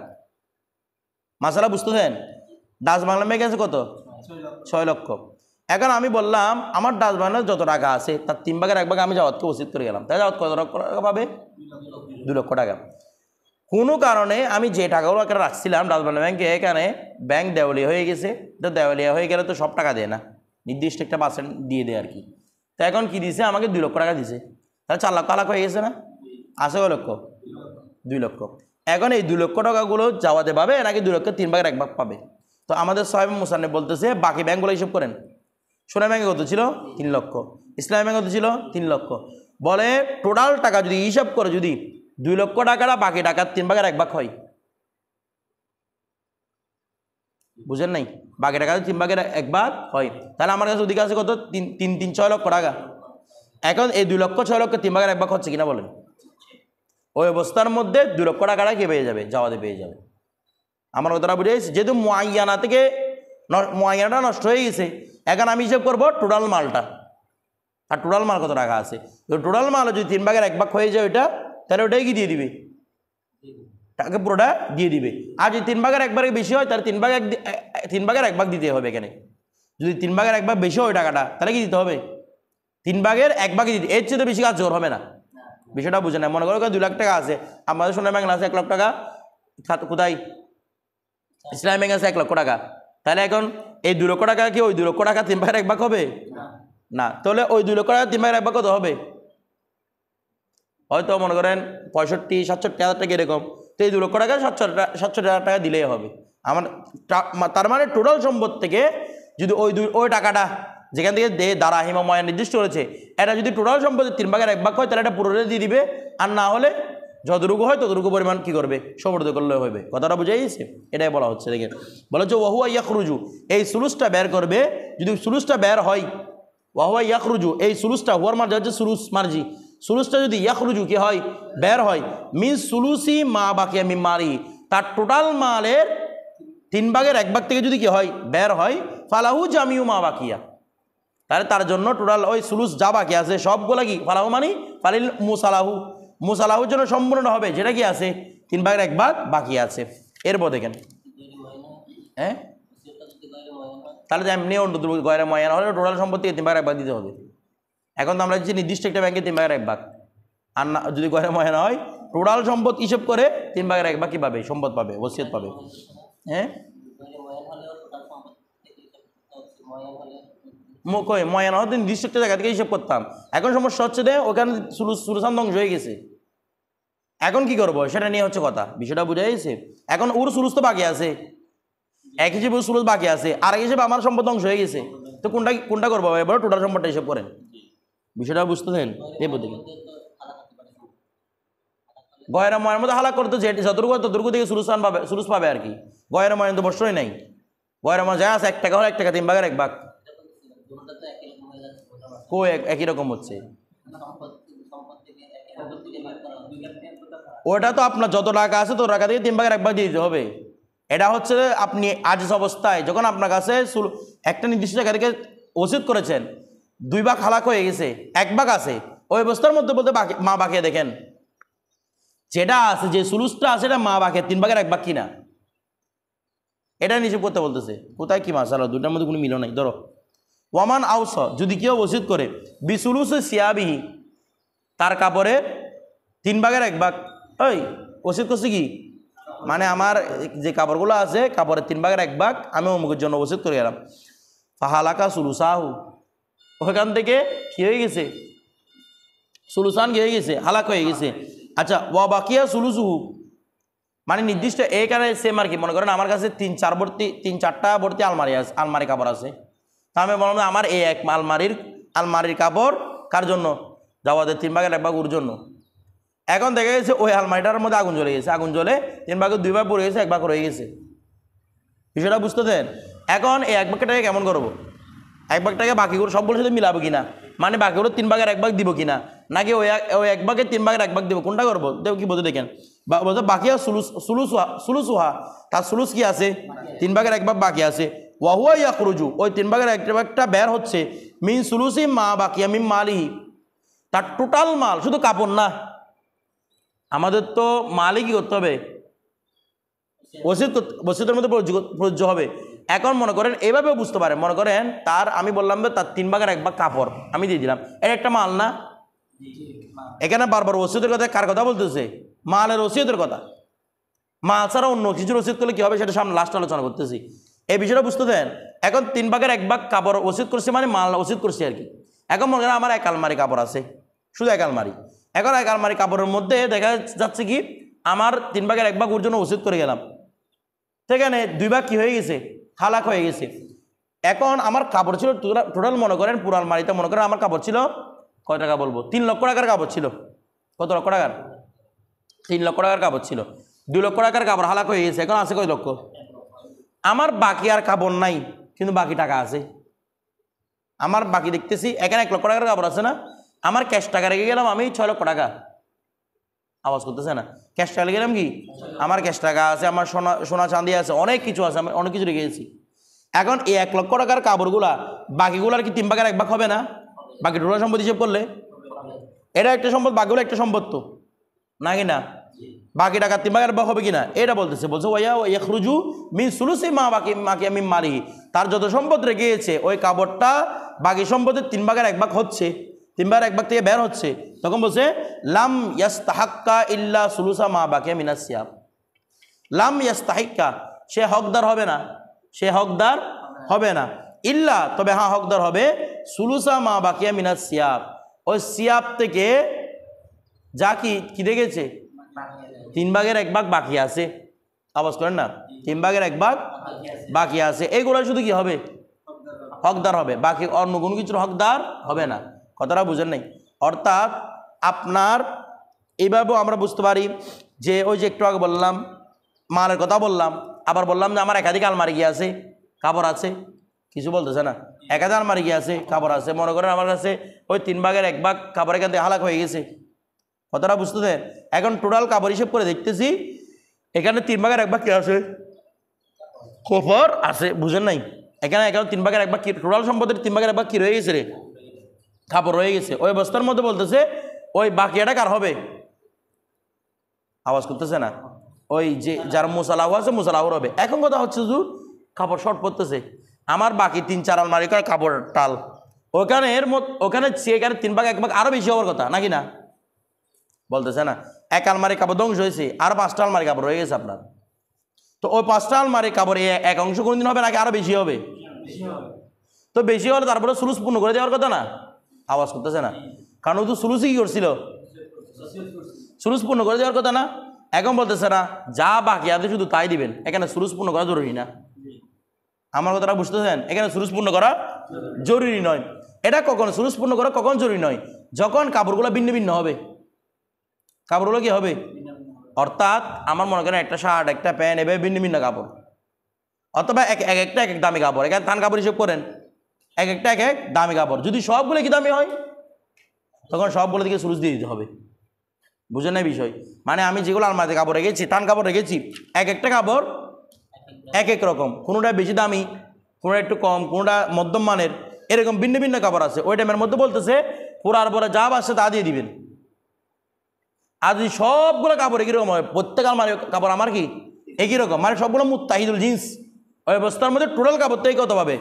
Speaker 1: মাসালা বুঝতেছেন? ডাচ বাংলা ব্যাংকে আছে কত? 6 লক্ষ। এখন আমি বললাম আমার ডাচ বাংলার যত টাকা আছে তার 3 ভাগের 1 ভাগ আমি জাওয়াতকে ওসিয়ত করে গেলাম, তাই জাওয়াত কত লক্ষ টাকা পাবে? 2 লক্ষ টাকা। কোনো কারণে আমি যে টাকাগুলো এখানে রাখছিলাম ডাচ বাংলা ব্যাংকে, এখানে ব্যাংক দেওয়ালিয়া হয়ে গেছে। তো দেওয়ালিয়া হয়ে গেলে তো সব টাকা দেয় না, নির্দিষ্ট একটা % দিয়ে দেয় আর কি। তো এখন কি দিছে? আমাকে 2 লক্ষ টাকা দিছে, তাহলে 4 লক্ষ হালাক হয়ে গেছে না? আছে কয় লক্ষ? 2 লক্ষ। এখন এই 2 লক্ষ টাকাগুলো জাওয়াতে পাবে নাকি 2 লক্ষের 3 ভাগের 1 ভাগ পাবে? তো আমাদের সাহেব মুসান্নেফ বলতেছে বাকি ব্যাংকগুলো হিসাব করেন। সোনালী ব্যাংকে কত ছিল? 3 লক্ষ। ইসলামী ব্যাংকে কত ছিল? 3 লক্ষ। বলে টোটাল টাকা যদি হিসাব করে যদি 2 লক্ষ টাকাটা বাকি টাকার 3 ভাগের 1 ভাগ হয়, বুঝেন নাই? বাকি টাকা 3 ভাগের 1 ভাগ হয়, তাহলে আমার কাছে ওদিকে আছে কত? 6 লক্ষ টাকা। এখন এই 2 লক্ষ 6 লক্ষ 3 ভাগের 1 ভাগ হচ্ছে কিনা বলেন? ওই অবস্থার মধ্যে 2 লক্ষ টাকাটা কে পেয়ে যাবে? জাওয়াতে পেয়ে যাবে। আমার কথাটা বুঝে গেছে? যেহেতু মুআয়্যানা থেকে মুআয়্যানাটা নষ্ট হয়ে গেছে, এখন আমি হিসাব করবো টোটাল মালটা, আর টোটাল মাল কত টাকা আছে। তো টোটাল মাল যদি 3 ভাগের 1 ভাগ হয়ে যায় ওইটা, তাহলে ওটাই কি দিয়ে দিবে? টাকা পুরোটা দিয়ে দিবে। আর যদি 3 ভাগের 1 ভাগের বেশি হয় তাহলে 3 ভাগের 1 ভাগ দিতে হবে এখানে। যদি 3 ভাগের 1 ভাগ বেশি হয় টাকাটা, তাহলে কি দিতে হবে? 3 ভাগের 1 ভাগই দিতে, এর চেয়ে বেশি কাজ জোর হবে না। বিষয়টা বুঝে না? মনে করো 2 লাখ টাকা আছে, আমাদের সোনালী ব্যাংক আছে 1 লাখ টাকা, কোথায়? ইসলামী ব্যাংক আছে 1 লক্ষ টাকা। তাহলে এখন এই 2 লক্ষ টাকা কি ওই 2 লক্ষ টাকা 3 ভাগের 1 ভাগ হবে না? তাহলে ওই 2 লক্ষ টাকা 3 ভাগের 1 ভাগ কত হবে? হয়তো মনে করেন 65-67 হাজার টাকা এরকম। তো এই 2 লক্ষ টাকা 67 হাজার টাকা দিলেই হবে আমার। তার মানে টোটাল সম্পদ থেকে যদি ওই টাকাটা যেখান থেকে দারাহিমা ময়া নির্দিষ্ট করেছে, এটা যদি টোটাল সম্পদের 3 ভাগের 1 ভাগ হয় তাহলে এটা পুরোটাই দিয়ে দিবে। আর না হলে যতটুকু হয় ততটুকু পরিমাণ কি করবে? সুপর্দ করলে হবে। কথাটা বুঝে গেছে? এটাই বলা হচ্ছে। দেখেন বলা হচ্ছে ওয়াহুয়া ইয়াখরুজু, এই সুলুসটা বের করবে। যদি সুলুসটা বের হয়, ওয়াহুয়া ইয়াখরুজু, এই সুলুসটা হুয়ার মার্জি হচ্ছে সুলুস মার্জি, সুলুসটা যদি ইয়াখরুজু কি হয়? বের হয় মিন সুলুসি মা বাকিয়া মিন মালি, তার টোটাল মালের 3 ভাগের 1 ভাগ থেকে যদি কি হয়? বের হয়, ফালাহু জামিউ মা বাকিয়া, তাহলে তার জন্য টোটাল ওই সুলুস যা বাকি আছে সবগুলো কি? ফালাহু মানে ফালিল মুসালাহু, মুসালাহুর জন্য সম্পূর্ণ হবে যেটা কি আছে? 3 ভাগের 1 ভাগ বাকি আছে। এরপর দেখেন, হ্যাঁ তাহলে এমনি গয়রা ময়ানা হলে টোটাল সম্পত্তি 3 ভাগের 1 ভাগ দিতে হবে। এখন তো আমরা দিচ্ছি নির্দিষ্ট একটা ব্যাংকে 3 ভাগের 1 ভাগ, আর না যদি গয়রা ময়ানা হয় টোটাল সম্পদ হিসেব করে 3 ভাগের 1 ভাগ কি পাবে? সম্পদ পাবে, ওসিয়ত পাবে। হ্যাঁ ময়ানা হতে নির্দিষ্ট একটা জায়গা থেকে হিসেব করতাম। এখন সমস্যা হচ্ছে যে ওখানে সুলুসান ধ্বংস হয়ে গেছে, এখন কি করবো সেটা নিয়ে হচ্ছে কথা। বিষয়টা বুঝে গেছে? এখন ওর সুলুস তো বাকি আছে, এক হিসেবে সুলুস বাকি আছে, আর এক হিসেবে আমার সম্পদ ধ্বংস হয়ে গেছে। তো কোনটা করবো? এবার টোটাল সম্পদটা হিসেব করেন। বিষয়টা বুঝতেছেন? এরপর দেখেন গয়রা ময়ের মধ্যে হালাক করতে যতটুকু ততটুকু থেকে সুলুস পাবে আর কি। গয়রা ময়ের তো বর্ষই নাই, গয়রা ময় যা আছে 1 টাকা হলে 1 টাকা 3 ভাগের 1 ভাগ একই রকম হচ্ছে। ওটা তো আপনার যত টাকা আছে তত টাকা থেকে 3 ভাগের 1 ভাগ দিয়ে দিতে হবে। এটা হচ্ছে আপনি আজ অবস্থায় যখন আপনার কাছে একটা নির্দিষ্ট জায়গা থেকে ওসিয়ত করেছেন, 2 ভাগ হালাক হয়ে গেছে, 1 ভাগ আছে, ওই অবস্থার মধ্যে বলতে মা বাকিয়ে দেখেন যেটা আছে, যে সুলুসটা আছে এটা মা বাকিয়ে 3 ভাগের 1 ভাগ কিনা, এটা নিষেধ করতে বলতেছে। কোথায় কি মাসালা? দুটার মধ্যে কোনো মিল নাই। ধরো ওয়ামান আউস, যদি কেউ ওসিয়ত করে বিসুলুস সিয়াবিহি, তার কাপড়ে 3 ভাগের 1 ভাগ, ওই ওসিয়ত করছে কি মানে আমার যে কাপড়গুলো আছে কাপড়ের 3/1 আমি অমুকের জন্য ওসিয়ত করে গেলাম। ফাহালাকা সুলুসাহু, ওখান থেকে কি হয়ে গেছে? সুলুসান কি হয়ে গেছে? হালাক হয়ে গেছে। আচ্ছা, ওয়া বাকিয়া সুলুসুহু, মানে নির্দিষ্ট এইখানে সেম আর কি। মনে করেন আমার কাছে 3-4টা ভর্তি আলমারি কাপড় আছে। তা আমি বললাম আমার এই এক আলমারির কাপড় কার জন্য? জাওয়াদের 3/1 ওর জন্য। এখন দেখা গেছে ওই আলমারিটার মধ্যে আগুন জ্বলে গেছে, আগুন জ্বলে 3/2 পড়ে গেছে, 1 ভাগ রয়ে গেছে। বিষয়টা বুঝতে দেন। এখন এই 1 ভাগটাকে কেমন করবো? 1 ভাগটাকে বাকিগুলো সবগুলোর সাথে মিলাবো কিনা, মানে বাকিগুলো 3/1 দিব কিনা, নাকি ওই 1 ভাগে 3/1 দিব, কোনটা করবো? দেখ কি বলতে দেখেন, বলতে বাকি সুলুসুহা, তার সুলুস কি আছে? 3/1 বাকি আছে। ওয়াহুয়া ইয়াখরুজু, ওই 3/1 বের হচ্ছে মিন সুলুসি মা বাকিয়া মিন মালিহি, তার টোটাল মাল, শুধু কাপড় না। আমাদের তো মালই কি করতে হবে? ওসিয়তের মধ্যে প্রযোজ্য হবে। এখন মনে করেন এইভাবেও বুঝতে পারেন, মনে করেন তার আমি বললাম যে তার 3/1 কাপড় আমি দিয়ে দিলাম, এটা একটা মাল না? এখানে বারবার ওসিয়তের কথা কার কথা বলতেছে? মালের ওসিয়তের কথা। মাল ছাড়া অন্য কিছুর ওসিয়ত করলে কি হবে সেটা সামনে লাস্ট আলোচনা করতেছি। এই বিষয়টা বুঝতে দেন। এখন 3/1 কাপড় ওসিয়ত করছে, মানে মাল ওসিয়ত করছে আর কি। এখন মনে করেন আমার 1 আলমারি কাপড় আছে, শুধু 1 আলমারি। এখন 1 আলমারি কাপড়ের মধ্যে দেখা যাচ্ছে কি আমার 3/1 ওর জন্য ওসিয়ত করে গেলাম, সেখানে 2 ভাগ কি হয়ে গেছে? হালাক হয়ে গেছে। এখন আমার কাপড় ছিল টোটাল, মনে করেন পুরো আলমারিতে মনে করেন আমার কাপড় ছিল কয় টাকা বলবো? 3 লক্ষ টাকার কাপড় ছিল। কত লক্ষ টাকার? 3 লক্ষ টাকার কাপড় ছিল। 2 লক্ষ টাকার কাপড় হালাক হয়ে গেছে। এখন আছে কয় লক্ষ? আমার বাকি আর কাপড় নাই, কিন্তু বাকি টাকা আছে। আমার বাকি দেখতেছি এখানে 1 লক্ষ টাকার কাপড় আছে না, আমার ক্যাশ টাকা রেখে গেলাম আমি 6 লক্ষ টাকা। আওয়াজ করতেছে না? ক্যাশ টাকা রেখে গেলাম কি, আমার ক্যাশ টাকা আছে, আমার সোনা চাঁদি আছে, অনেক কিছু আছে, আমি অনেক কিছু রেখে গেছি। এখন এই 1 লক্ষ টাকার কাপড়গুলা বাকিগুলার কি 3/1 হবে না? বাকি টোটাল সম্পদ হিসেব করলে এটা একটা সম্পদ, বাকিগুলো একটা সম্পদ তো নাকি না? বাকি টাকা 3/1 হবে কিনা এটা বলতেছে। বলছে ওয়া ইয়াখরুজু মিন সুলুসি মা বাকি মিন মালিহি, তার যত সম্পদ রেখেছে ওই কাপড়টা বাকি সম্পদের 3/1 হচ্ছে, 3/1 থেকে বের হচ্ছে। তখন বলছে লাম ইয়াস্তাহাক্কা ইল্লা সুলুসা মা বাকিয়া মিনাস সিয়াব। লাম ইয়াস্তাহিক্কা, সে হকদার হবে না, সে হকদার হবে না। ইল্লা, তবে হ্যাঁ হকদার হবে সুলুসা মা বাকিয়া মিনাস সিয়াব, ওই সিয়াব থেকে যা কি দেখেছে 3/1 বাকি আছে। আওয়াজ করেন না? 3/1 বাকি আছে, এইগুলো শুধু কি হবে? হকদার হবে, বাকি অন্য কোনো কিছুর হকদার হবে না। কথাটা বুঝেন নাই? অর্থাৎ আপনার এইভাবেও আমরা বুঝতে পারি যে ওই যে একটু আগে বললাম মালের কথা বললাম, আবার বললাম যে আমার একাধিক আলমারি গিয়ে আছে, কাপড় আছে, কিছু বলতেছে না, একাধিক আলমারি গিয়ে আছে, কাপড় আছে। মনে করেন আমার কাছে ওই 3/1 কাপড় এখান থেকে হালাক হয়ে গেছে। কথাটা বুঝতে দেন। এখন টোটাল কাপড় হিসেব করে দেখতেছি এখানে 3/1 কি আছে? কাপড় আছে। বুঝেন নাই? এখানে 3/1 কি টোটাল সম্পদের 3/1 কি রয়ে গেছে রে? কাপড় রয়ে গেছে। ওই অবস্থার মধ্যে বলতেছে ওই বাকিটা কার হবে? আওয়াজ করতেছে না? ওই যে যার মুসালাহু আছে মুসালাহুর হবে। এখন কথা হচ্ছে হুজুর কাপড় শর্ট পড়তেছে, আমার বাকি 3-4 আলমারি করে কাপড় টাল, ওখানে ওখানে 3/1 আরো বেশি হওয়ার কথা নাকি না? বলতেছে না? 1 আলমারি কাপড় ধ্বংস হয়েছে, আর 5টা আলমারি কাপড় রয়ে গেছে আপনার। তো ওই 5টা আলমারি কাপড় এক অংশ কোনদিন হবে নাকি আরো বেশি হবে? তো বেশি হলে তারপরে সুলুস পূর্ণ করে দেওয়ার কথা না? আওয়াজ করতেছে না? কারণ ও তো সুলুসই কি করছিল? সুলুস পূর্ণ করে দেওয়ার কথা না? এখন বলতেছে না যা বাকি আছে শুধু তাই দিবেন, এখানে সুলুস পূর্ণ করা জরুরি না। আমার কথাটা বুঝতেছেন? এখানে সুলুস পূর্ণ করা জরুরি নয়। এটা কখন সুলুস পূর্ণ করা কখন জরুরি নয়? যখন কাপড়গুলো ভিন্ন ভিন্ন হবে। কাপড়গুলো কি হবে? অর্থাৎ আমার মনে করেন একটা শার্ট, একটা প্যান্ট, এভাবে ভিন্ন ভিন্ন কাপড়, অথবা এক এক দামি কাপড়। এখানে থান কাপড় হিসেব করেন, এক এক দামি কাপড়। যদি সবগুলো কি দামি হয় তখন সবগুলো দিকে সুলুস দিয়ে দিতে হবে। বুঝেন না বিষয়? মানে আমি যেগুলো আলমারিতে কাপড় রেখেছি, থান কাপড় রেখেছি, একটা কাপড় এক রকম, কোনোটা বেশি দামি, কোনোটা একটু কম, কোনোটা মধ্যম মানের, এরকম ভিন্ন ভিন্ন কাপড় আছে। ওই টাইমের মধ্যে বলতেছে পুরার পরে যা আসছে তা দিয়ে দিবেন। আর যদি সবগুলো কাপড় একই রকম হয়, প্রত্যেক আলমারি কাপড় আমার কি একই রকম, মানে সবগুলো মুত্তাহিদুল জিন্স, ওই অবস্থার মধ্যে টোটাল কাপড় থেকে কত পাবে?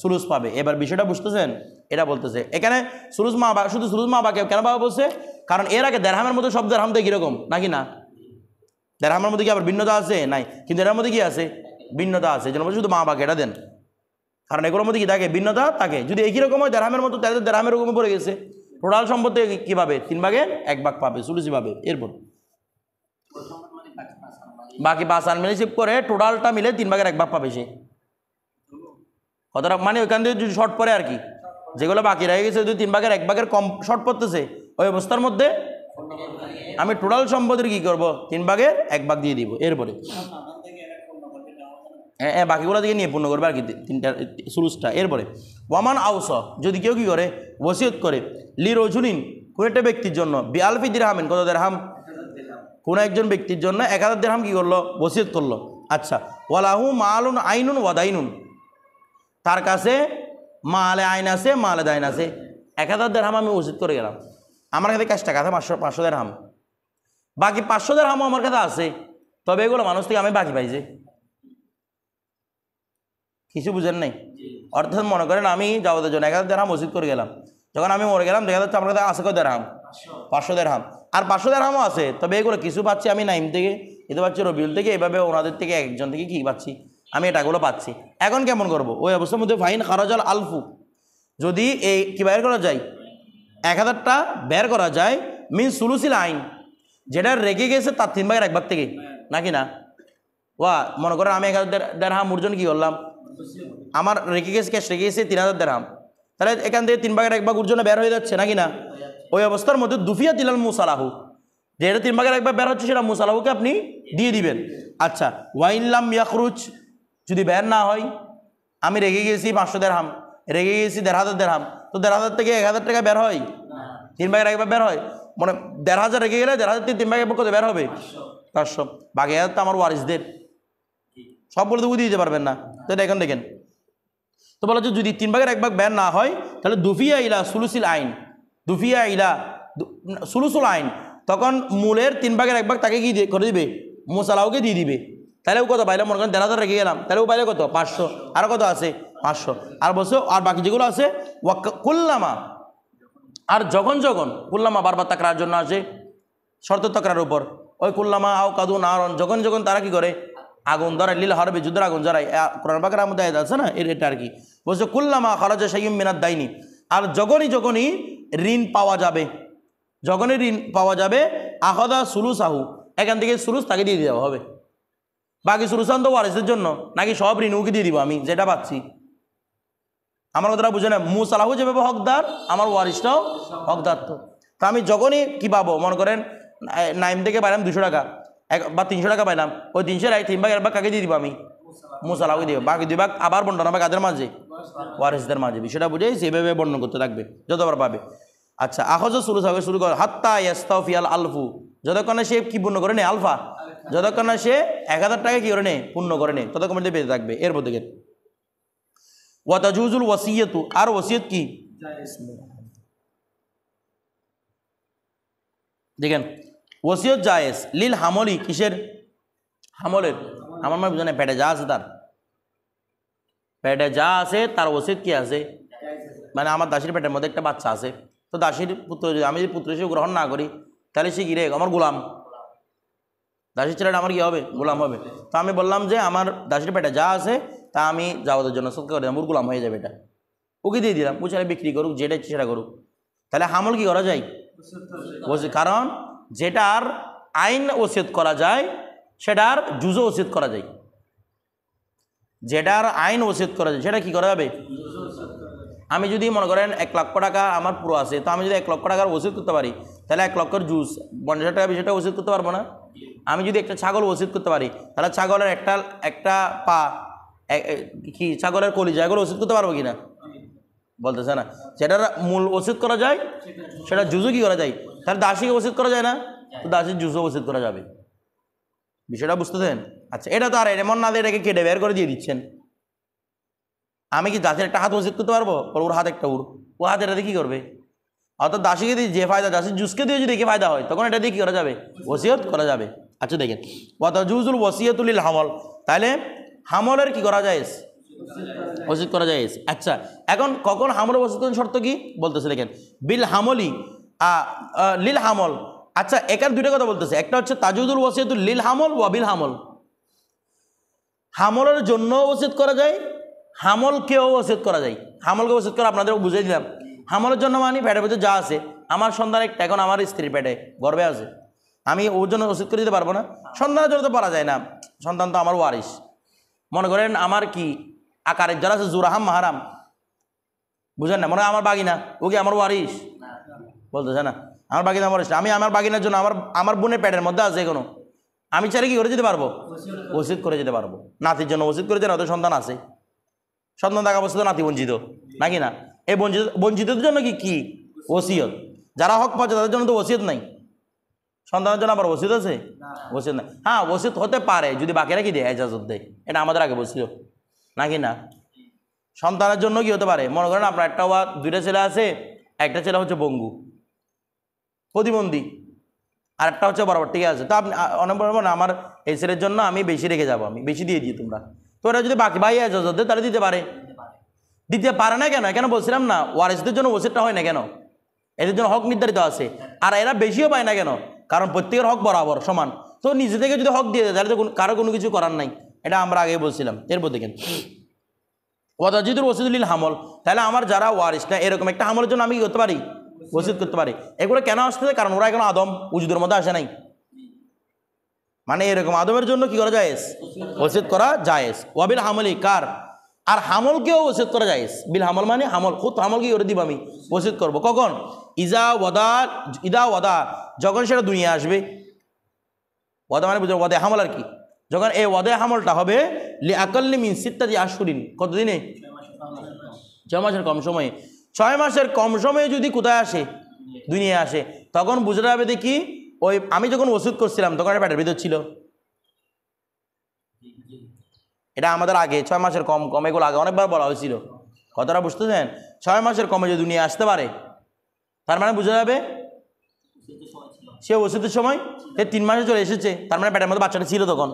Speaker 1: সুলুস পাবে। এবার বিষয়টা বুঝতেছেন? এটা বলতেছে এখানে সুলুস মা বা, শুধু সুলুস মা বাকে কেন বাবা বলছে? কারণ এর আগে দেড়হামের মধ্যে সব দেড়হাম তো একই রকম নাকি না? দেড়হামের মধ্যে কি আবার ভিন্নতা আছে? নাই। কিন্তু এটার মধ্যে কি আছে? ভিন্নতা আছে। এই জন্য শুধু মা বাবাকে এটা দেন, কারণ এগুলোর মধ্যে কি থাকে? ভিন্নতা থাকে। যদি একই রকম হয় দেড়হামের মতো, তাহলে দেড়হামের রকমে পড়ে গেছে। টোটাল সম্পত্তি কী পাবে? 3 ভাগের 1 ভাগ পাবে, সুলুসি পাবে। এরপর বাকি 5 আন মিলে হিসেব করে টোটালটা মিলে 3 ভাগের 1 ভাগ পাবে সে। কতটা মানে ওইখান থেকে যদি শর্ট পড়ে আর কি, যেগুলো বাকি রয়ে গেছে যদি 3 ভাগের 1 ভাগের কম শর্ট পড়তেছে, ওই অবস্থার মধ্যে আমি টোটাল সম্পত্তির কী করবো? 3 ভাগের 1 ভাগ দিয়ে দিব। এরপরে হ্যাঁ বাকিগুলো থেকে নিয়ে পূর্ণ করবে আর কি, 3টা সুলুসটা। এরপরে ওয়ামান আউস, যদি কেউ কী করে? ওসিয়ত করে লি রজুলিন, কোন একটা ব্যক্তির জন্য, বিআলফি দিরহামিন, কত দিরহাম? কোন একজন ব্যক্তির জন্য 1000 দিরহাম কী করলো? ওসিয়ত করলো। আচ্ছা, ওয়ালাহু মালুন আইনুন ওয়াদাইনুন, তার কাছে মালে আইন আছে, মালে দাইন আছে। 1000 দিরহাম আমি ওসিয়ত করে গেলাম, আমার কাছে ক্যাশ টাকা আছে 500 দিরহাম, বাকি 500 দিরহামও আমার কাছে আছে, তবে এগুলো মানুষ থেকে আমি বাকি পাইছি। কিছু বুঝেন নাই? অর্থাৎ মনে করেন আমি যাওয়াদের জন্য 1000 দিরহাম ওসিয়ত করে গেলাম, যখন আমি মরে গেলাম দেখা যাচ্ছে আমার কাছে আছে কত দিরহাম? 500 দিরহাম। আর 500 দিরহামও আছে, তবে এগুলো কিছু পাচ্ছি আমি নাইম থেকে, এতে পাচ্ছি রবিউল থেকে, এভাবে ওনাদের থেকে একজন থেকে কী পাচ্ছি? আমি এটাগুলো পাচ্ছি। এখন কেমন করবো? ওই অবস্থার মধ্যে ফাইন খারাজাল আলফু, যদি এই কী বের করা যায়? 1000টা বের করা যায় মিন সুলুসিল আইন, যেটা রেখে গেছে তার 3 ভাগের 1 ভাগ থেকে, নাকি না? ওয়া মনে করেন আমি 1000 দিরহাম মুরজন কী করলাম? আমার রেখে গেছে, ক্যাশ রেখে গেছে 3000 দিরহাম, তাহলে এখান থেকে 3 ভাগের 1 ভাগ উর্জনে বের হয়ে যাচ্ছে, নাকি না? ওই অবস্থার মধ্যে দুফিয়া দিলাল মুসালাহু, যেটা 3 ভাগের 1 ভাগ বের হচ্ছে সেটা মুসালাহুকে আপনি দিয়ে দিবেন। আচ্ছা, ওয়াইনলাম ইয়াখরুজ, যদি বের না হয়, আমি রেখে গেছি 500 দিরহাম, রেখে গেছি 1500 দিরহাম, তো 1500 থেকে 1000 টাকা বের হয়, 3 ভাগের 1 ভাগ বের হয়, মানে 1500 রেখে গেলে 1500 থেকে 3 ভাগের 1 ভাগ কত বের হবে? 500। বাকি 1000 তো আমার ওয়ারিসদের, সব বলে তো বুঝিয়ে দিতে পারবেন না, তো এটা এখন দেখেন। তো বলা হচ্ছে যদি 3 ভাগের 1 ভাগ বের না হয়, তাহলে দুফিয়া ইলা সুলুসিল আইন, দুফিয়া ইলা সুলুসুল আইন, তখন মূলের 3 ভাগের 1 ভাগ তাকে কি করে দিবে? মুসালাহুকে দিয়ে দিবে। তাহলে ও কত পাইলাম? মনে করেন 1500 রেখে গেলাম, তাহলে ও পাইলে কত? 500। আর কত আছে? 500। আর বলছে আর বাকি যেগুলো আছে কুল্লামা, আর যখন যখন কুল্লামা বারবার তাকরার জন্য আসে, শর্ত তাকরার উপর, ওই কুল্লামা আও কাদু নারন, যখন যখন তারা কি করে? আগুন ধরায়, লীল হারবে, যুদ্ধের আগুন জ্বালায়। কোরআন পাকের মধ্যে আয়াত আছে না, এটা আর কি বলছে কুল্লামা খারাজা শাইয়ুম মিনাদ দাইনি, আর যখনই যখনই ঋণ পাওয়া যাবে, যখনই ঋণ পাওয়া যাবে, আখাদা সুলুসাহু, এখান থেকে সুলুস তাকে দিয়ে দেওয়া হবে। বাকি সুলুসান তো ওয়ারিসের জন্য, নাকি সব ঋণ ওকে দিয়ে দিব আমি যেটা পাচ্ছি? আমার কথাটা বুঝে না? মুসালাহু যেভাবে হকদার, আমার ওয়ারিসটাও হকদার। তো আমি যখনই কি পাবো, মনে করেন নাইম থেকে পাইলাম 200 টাকা বা 300 টাকা পাইলাম, ওই 300 3 ভাগ 1 ভাগ কাকে দিয়ে দিব আমি? মুসালাহুকে দিব। বাকি 2 ভাগ আবার বন্টন হবে কাদের মাঝে? ওয়ারিসদের মাঝে। বিষয়টা বুঝে সেভাবে বর্ণন করতে থাকবে যতবার পাবে। আচ্ছা, আখজ সুলুসাহু শুরু করে হাত্তা ইয়াস্তাফিয়াল আলফু, যতক্ষণে সে কি পূর্ণ করে নেয়? আলফা, যতক্ষণে সে 1000 টাকা কি করে নেয়? পূর্ণ করে নেয়, ততক্ষণ মধ্যে পেতে থাকবে। এরপর দেখেন ওয়াতাজুজুল ওয়াসিয়াতু, আর ওসিয়ত কি? দেখেন ওসিয়ত জায়েজ লিল হামলি, কিসের? হামলের। আমার মানে বুঝে না, পেটে যা আছে তার, পেটে যা আছে তার ওসিয়ত কি আছে? মানে আমার দাসির পেটের মধ্যে একটা বাচ্চা আছে, তো দাসির পুত্র, আমি যদি পুত্র হিসেবে গ্রহণ না করি, তাহলে সে কি রে? আমার গোলাম। দাসির ছেলেটা আমার কি হবে? গোলাম হবে। তো আমি বললাম যে আমার দাসির পেটে যা আছে তা আমি যাওয়াদের জন্য সৎকার করে দিলাম, ওর গোলাম হয়ে যাবে, এটা ওকে দিয়ে দিলাম, ও ছেলে বিক্রি করুক, যেটা ইচ্ছে সেটা করুক। তাহলে হামল কি করা যায়? কারণ যেটার আইন ওসিয়ত করা যায় সেটার জুজও ওসিয়ত করা যায়, যেটার আইন ওসিয়ত করা যায় সেটা কি করা যাবে? আমি যদি মনে করেন 1 লক্ষ টাকা আমার পুরো আছে, তো আমি যদি 1 লক্ষ টাকার ওসিয়ত করতে পারি, তাহলে 1 লক্ষের জুজ 50,000 টাকা বিষয়টা ওসিয়ত করতে পারবো না? আমি যদি একটা ছাগল ওসিয়ত করতে পারি, তাহলে ছাগলের একটা পা, কি ছাগলের কলিজা, এগুলো ওসিয়ত করতে পারবো কিনা? বলতেছে না। যেটার মূল ওসিয়ত করা যায় সেটা জুজও কি করা যায়? তাহলে দাসীকে ওসিয়ত করা যায় না? তো দাসীর জুজও ওসিয়ত করা যাবে। বিষয়টা বুঝতেছেন? আচ্ছা, এটা তো আর এমন না এটাকে কেটে বের করে দিয়ে দিচ্ছেন। আমি কি দাসের একটা হাত ওসিয়ত করতে পারবো? ওর হাত একটা ও হাত এটা দিয়ে কী করবে? অর্থাৎ দাসীকে দিয়ে যে ফায়দা, দাসীর জুসকে দিয়ে যদি ফায়দা হয়, তখন এটা দিয়ে কী করা যাবে? ওসিয়ত করা যাবে। আচ্ছা দেখেন ওয়াতাজুজুল ওয়াসিয়াতুল হামল, তাহলে হামলের কি করা যায়? ওসিয়ত করা যায়। আচ্ছা, এখন কখন হামলের ওসিয়ত শর্ত কি বলতেছে দেখেন, বিল হামলি লিল হামল, আচ্ছা, এখানে দুইটা কথা বলতেছে, একটা হচ্ছে তাজুদুল ওয়াসিয়াতু লিল হামল ওয়া বিল হামল, হামলের জন্য ওসিয়ত করা যায়, হামলকেও ওসিয়ত করা যায়। হামলকে ওসিয়ত করা আপনাদের বুঝিয়ে দিলাম। হামলের জন্য মানে পেটের ভিতরে যা আছে, আমার সন্তান একটা এখন আমার স্ত্রীর পেটে গর্বে আছে, আমি ওর জন্য ওসিয়ত করে দিতে পারবো না? সন্তানের জন্য তো পারা যায় না, সন্তান তো আমার ওয়ারিস। মনে করেন আমার কি আকারের যারা আছে জুরাহাম মাহারাম, বুঝেন না, মনে হয় আমার বাগিনা, ও কি আমার ওয়ারিস? বলতেছে না, আমার বাগিনা ওয়ারিস। আমি আমার বাগিনার জন্য আমার বোনের পেটের মধ্যে আছে কোনো, আমি চাইলে কি করে যেতে পারবো? ওসিয়ত করে যেতে পারবো। নাতির জন্য ওসিয়ত করে যেতে, ওদের সন্তান আছে, সন্তান থাকা অবস্থা নাতি বঞ্চিত নাকি না? এই বঞ্চিতদের জন্য কি ওসিয়ত। যারা হক পাচ্ছে তাদের জন্য তো ওসিয়ত নাই, সন্তানের জন্য আবার ওসিয়ত আছে? ওসিয়ত নাই। হ্যাঁ, ওসিয়ত হতে পারে যদি বাকিরা কি দেয়, এজাজত দেয়, এটা আমাদের আগে বলছিল নাকি না? সন্তানের জন্য কি হতে পারে? মনে করেন আপনার একটা দুইটা ছেলে আছে, একটা ছেলে হচ্ছে বঙ্গু প্রতিবন্ধী, আর একটা হচ্ছে বরাবর, ঠিক আছে? তো আপনি অনেক বড় না, আমার এই ছেলের জন্য আমি বেশি রেখে যাবো, আমি বেশি দিয়ে দিই তোমরা, তো ওরা যদি বাকি ভাই এজাজত দেয় তাহলে দিতে পারে। দিতে পারে না কেন? কেন বলছিলাম না, ওয়ারিসদের জন্য ওসিয়তটা হয় না কেন? এদের জন্য হক নির্ধারিত আছে, আর এরা বেশিও পায় না কেন? কারণ প্রত্যেকের হক বরাবর সমান। তো নিজে থেকে যদি হক দিয়ে দেয় তাহলে তো কারো কোনো কিছু করার নাই, এটা আমরা আগে বলছিলাম। এরপর দেখেন ওয়াতাজিদুল ওসিয়তুল লিল হামল, তাহলে আমার যারা ওয়ারিস না এরকম একটা হামলের জন্য আমি কি করতে পারি? ওসিয়ত করতে পারি। এগুলো কেন আসতেছে? কারণ ওরা এখন আদম উজুদের মধ্যে আসে নাই, মানে এরকম আদমের জন্য কি করা জায়েজ? ওসিয়ত করা জায়েজ। ওয়াবিল হামলি, কার? আর হামলকেও ওসিয়ত করা জায়েজ। বিল হামল মানে হামল, খুদ হামল কি করে দিব আমি? ওসিয়ত করবো। কখন? ইদা ওয়াদা, যখন সেটা দুনিয়া আসবে। ওয়াদা মানে বুঝো ওয়াদে হামল আর কি, যখন এই ওয়াদে হামলটা হবে লি আকাল্লি মিন সিত্তাতি আশহুরিন, কতদিনে? 6 মাসের কম সময়ে। 6 মাসের কম সময়ে যদি কোথায় আসে? দুনিয়া আসে। তখন বুঝতে যাবে দেখি ওই আমি যখন ওসিয়ত করছিলাম তখন এটা পেটের ভিতর ছিল। এটা আমাদের আগে 6 মাসের কম এগুলো আগে অনেকবার বলা হয়েছিল, কথাটা বুঝতেছেন? 6 মাসের কমে যদি দুনিয়া আসতে পারে তার মানে বুঝা যাবে সে ওসিয়তের সময় সে 3 মাসে চলে এসেছে, তার মানে পেটের মধ্যে বাচ্চাটা ছিল তখন।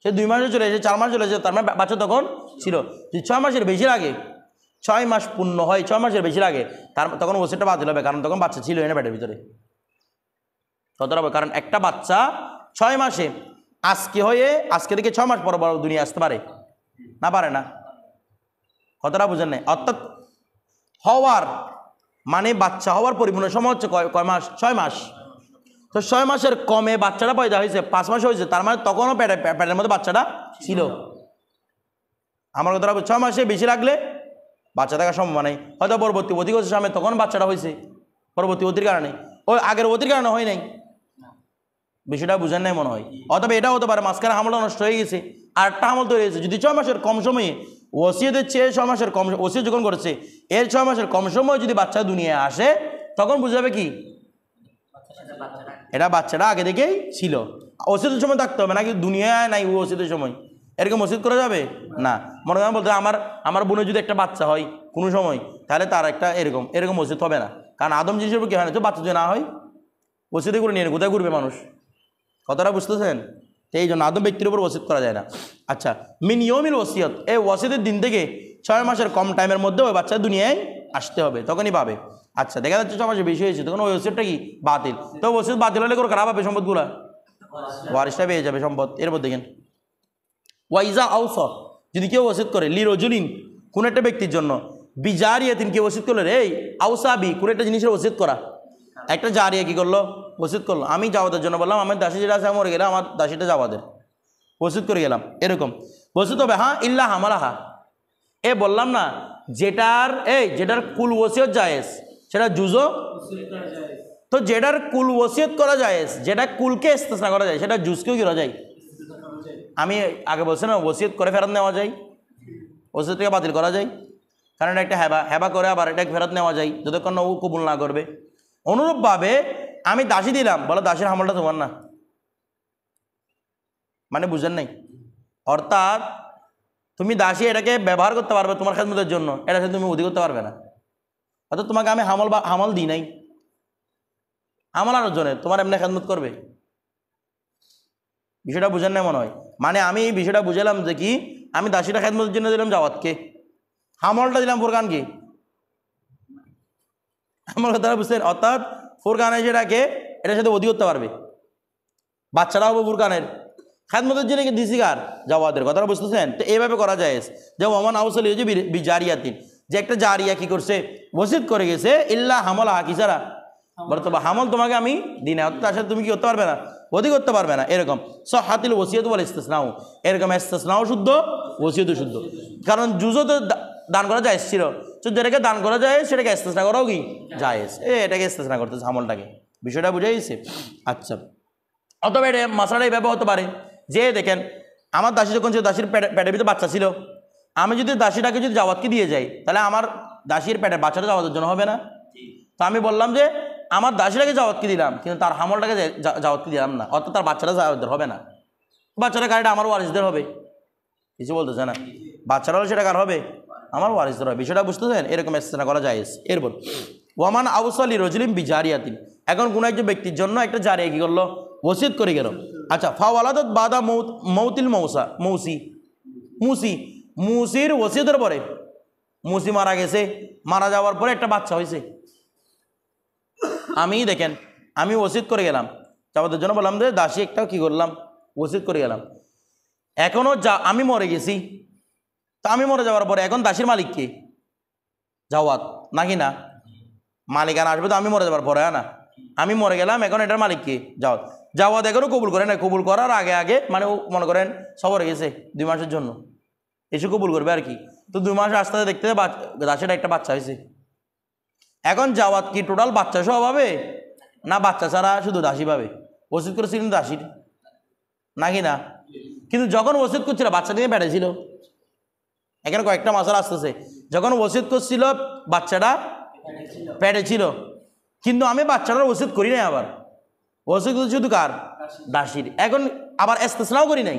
Speaker 1: সে 2 মাসে চলে এসেছে, 4 মাসে চলে এসেছে, তার মানে বাচ্চা তখন ছিল। যদি 6 মাসের বেশি লাগে, 6 মাস পূর্ণ হয়, 6 মাসের বেশি লাগে, তখন ওসিয়তটা বাতিল হবে, কারণ তখন বাচ্চা ছিল এনে পেটের ভিতরে। কতটা হবে? কারণ একটা বাচ্চা 6 মাসে আজকে থেকে 6 মাস পর দুনিয়া আসতে পারে না? পারে না? কতটা বুঝেন না? অর্থাৎ হওয়ার মানে বাচ্চা হওয়ার পরিপূর্ণ সময় হচ্ছে কয় মাস? 6 মাস। তো 6 মাসের কমে বাচ্চাটা পয়দা হয়েছে, 5 মাস হয়েছে, তার মানে তখনও পেটের মধ্যে বাচ্চাটা ছিল। আমার কথাটা 6 মাসে বেশি লাগলে বাচ্চা থাকার সম্ভাবনা নেই, হয়তো পরবর্তী অধিক হচ্ছে সামনে তখন বাচ্চাটা হয়েছে, পরবর্তী অতির কারণে, ওই আগের অতির কারণে হয় নাই। বিষয়টা বুঝেন নাই মনে হয়। অথবা এটা হতে পারে মাঝখানে হামলটা নষ্ট হয়ে গেছে, আর একটা হামল তৈরি হয়েছে। যদি 6 মাসের কম সময়ে ওসিয়তের চেয়ে 6 মাসের কম ওসিয়ত যখন করেছে এর 6 মাসের কম সময় যদি বাচ্চা দুনিয়ায় আসে, তখন বুঝে যাবে কি এটা বাচ্চাটা আগে থেকেই ছিল। ওসিয়তের সময় থাকতে হবে নাকি দুনিয়ায় নাই ওসিয়তের সময় এরকম ওসিয়ত করা যাবে না। মনে করেন বলতে আমার বোনের যদি একটা বাচ্চা হয় কোনো সময়, তাহলে তার একটা এরকম ওসিয়ত হবে না, কারণ আদম জিনিস কি হয় না, তো বাচ্চা যদি না হয় ওসিয়ত করে নিয়ে কোথায় ঘুরবে মানুষ? কথাটা বুঝতেছেন? এই জন্য আদম ব্যক্তির উপর ওসিয়ত করা যায় না। আচ্ছা, মিন ইয়মিল ওসিয়ত, এই ওসিয়তের দিন থেকে 6 মাসের কম টাইমের মধ্যে ওই বাচ্চা দুনিয়ায় আসতে হবে, তখনই পাবে। আচ্ছা, দেখা যাচ্ছে 6 মাসে বেশি হয়েছে, তখন ওই ওসিয়তটা কি বাতিল। তো ওসিয়ত বাতিল হলে করে খারাপ হবে সম্পদগুলা, ওয়ারিসটা পেয়ে যাবে সম্পদ। এরপর দেখেন ওয়াইজা আউস, যদি কেউ ওসিয়ত করে লি রজুলিন, কোন একটা ব্যক্তির জন্য, বিজারিয়াতিন, কেউ ওসিয়ত করলো এই আউসাবি, কোন একটা জিনিসের ওসিয়ত করা। একটা জারিয়া কি করলো? ওসিয়ত করলো, আমি জাওয়াদের জন্য বললাম আমার দাসী যেটা আছে মরে গেলে আমার দাসীটা জাওয়াদের, ওসিয়ত করে গেলাম, এরকম ওসিয়ত হবে। হ্যাঁ, ইল্লা হামালাহা, বললাম না যেটার কুল ওসিয়ত জায়েজ সেটা জুজো, তো যেটার কুল ওসিয়ত করা জায়েজ, যেটা কুলকে ইস্তেসনা করা যায় সেটা জুজকেও করা যায়। আমি আগে বলছি না ওসিয়ত করে ফেরত নেওয়া যায়, ওসিয়তকে বাতিল করা যায়, কারণ এটা একটা হেবা করে আবার এটা ফেরত নেওয়া যায় যতক্ষণ না ও কবুল না করবে। অনুরূপভাবে আমি দাসী দিলাম, বলো দাসীর হামলটা তোমার না, মানে বুঝেন নাই? অর্থাৎ তুমি দাসী এটাকে ব্যবহার করতে পারবে তোমার খেদমতের জন্য, এটা সাথে তুমি অধিক করতে পারবে না। অর্থাৎ তোমাকে আমি হামল দিই নাই, হামল আনার জন্য তোমার এমনি খেদমত করবে। বিষয়টা বুঝেন নাই মনে হয়? মানে আমি এই বিষয়টা বুঝালাম যে কি, আমি দাসীটা খেদমতের জন্য দিলাম জাওয়াতকে, হামলটা দিলাম ফুরকানকে। আমার কথাটা বুঝছেন? অর্থাৎ ফুরকান যেটাকে এটার সাথে অধি করতে পারবে, বাচ্চারা হবে বুরকানের খাদমতের জন্য দিছি কার জাওয়াদের কথাটা বুঝতেছেন। তো এইভাবে করা যায় যে ওমান আউসলি হয়েছে বিজারিয়াতিন, যে একটা জারিয়া কি করছে ওসিয়ত করে গেছে, ইল্লা হামলা কি ছাড়া বর্তমান হামল তোমাকে আমি দিই না, তার সাথে তুমি কি করতে পারবে না, অধি করতে পারবে না। এরকম সহাতিল ওসিয়ত বলে ইস্তেসনাও, এরকম ইস্তেসনাও শুদ্ধ, ওসিয়তও শুদ্ধ। কারণ জুজও তো দান করা যায় ছিল, তো যেটাকে দান করা যায় সেটাকে ইস্তেসনা করাও কি জায়েজ, এটাকে ইস্তেসনা করতেছে হামলটাকে, বিষয়টা বুঝে গেছে। আচ্ছা, অথবা এটা মশলাটা এইভাবে হতে পারে যে দেখেন আমার দাসী যখন ছিল, দাসীর পেটের ভিতরে বাচ্চা ছিল, আমি যদি দাসীটাকে যদি জাওয়াতকে দিয়ে যাই তাহলে আমার দাসীর পেটের বাচ্চাটা জাওয়াতের জন্য হবে না। তো আমি বললাম যে আমার দাসীটাকে জাওয়াতকে দিলাম কিন্তু তার হামলটাকে জাওয়াতকে দিলাম না, অর্থাৎ তার বাচ্চাটা জাওয়াতদের হবে না, বাচ্চাটা কারটা আমার ওয়ারিসদের হবে, কিছু বলতেছে না, বাচ্চারা হলে সেটা কার হবে, আমার ওয়ারিসদের হবে, বিষয়টা বুঝতেছেন। এরকম ইস্তেসনা করা যায়। এরপর ওয়ামান আউসালি রজুলিম বিজারিয়াতিন, এখন কোনো একজন ব্যক্তির জন্য একটা জারিয়া কি করলো ওসিয়ত করে গেল। আচ্ছা, ফাওয়ালাদাত বাদা মৌতিল মুসির ওসিয়তের পরে মুসি মারা গেছে, মারা যাওয়ার পরে একটা বাচ্চা হয়েছে, আমি দেখেন আমি ওসিয়ত করে গেলাম যাওয়াদের জন্য, বললাম যে দাসী একটা কি করলাম ওসিয়ত করে গেলাম, এখনও আমি মরে গেছি, তা আমি মরে যাওয়ার পরে এখন দাসীর মালিক কে, জাওয়াত নাকি না, মালিকানা আসবে তো আমি মরে যাওয়ার পরে, না আমি মরে গেলাম, এখন এটার মালিক কে জাওয়াত, জাওয়াত এখনও কবুল করে না, কবুল করার আগে মানে মনে করেন সবরে গেছে 2 মাসের জন্য, এসে কবুল করবে আর কি। তো 2 মাস আস্তে আস্তে দেখতে দাসীটা একটা বাচ্চা হয়েছে, এখন জাওয়াত কি টোটাল বাচ্চা সহ পাবে না বাচ্চা ছাড়া শুধু দাসী পাবে, ওসিয়ত করেছিলেন দাসীর নাকি না, কিন্তু যখন ওসিয়ত করছিল বাচ্চা নিয়ে বেড়েছিল, এখানে কয়েকটা মাসালা আসতেছে, যখন ওসিয়ত করছিল বাচ্চাটা পেটে ছিল, কিন্তু আমি বাচ্চাটার ওসিয়ত করি নাই, আবার ওসিয়ত করছি শুধু কার দাসীর, এখন আবার ইস্তেসনাও করি নাই,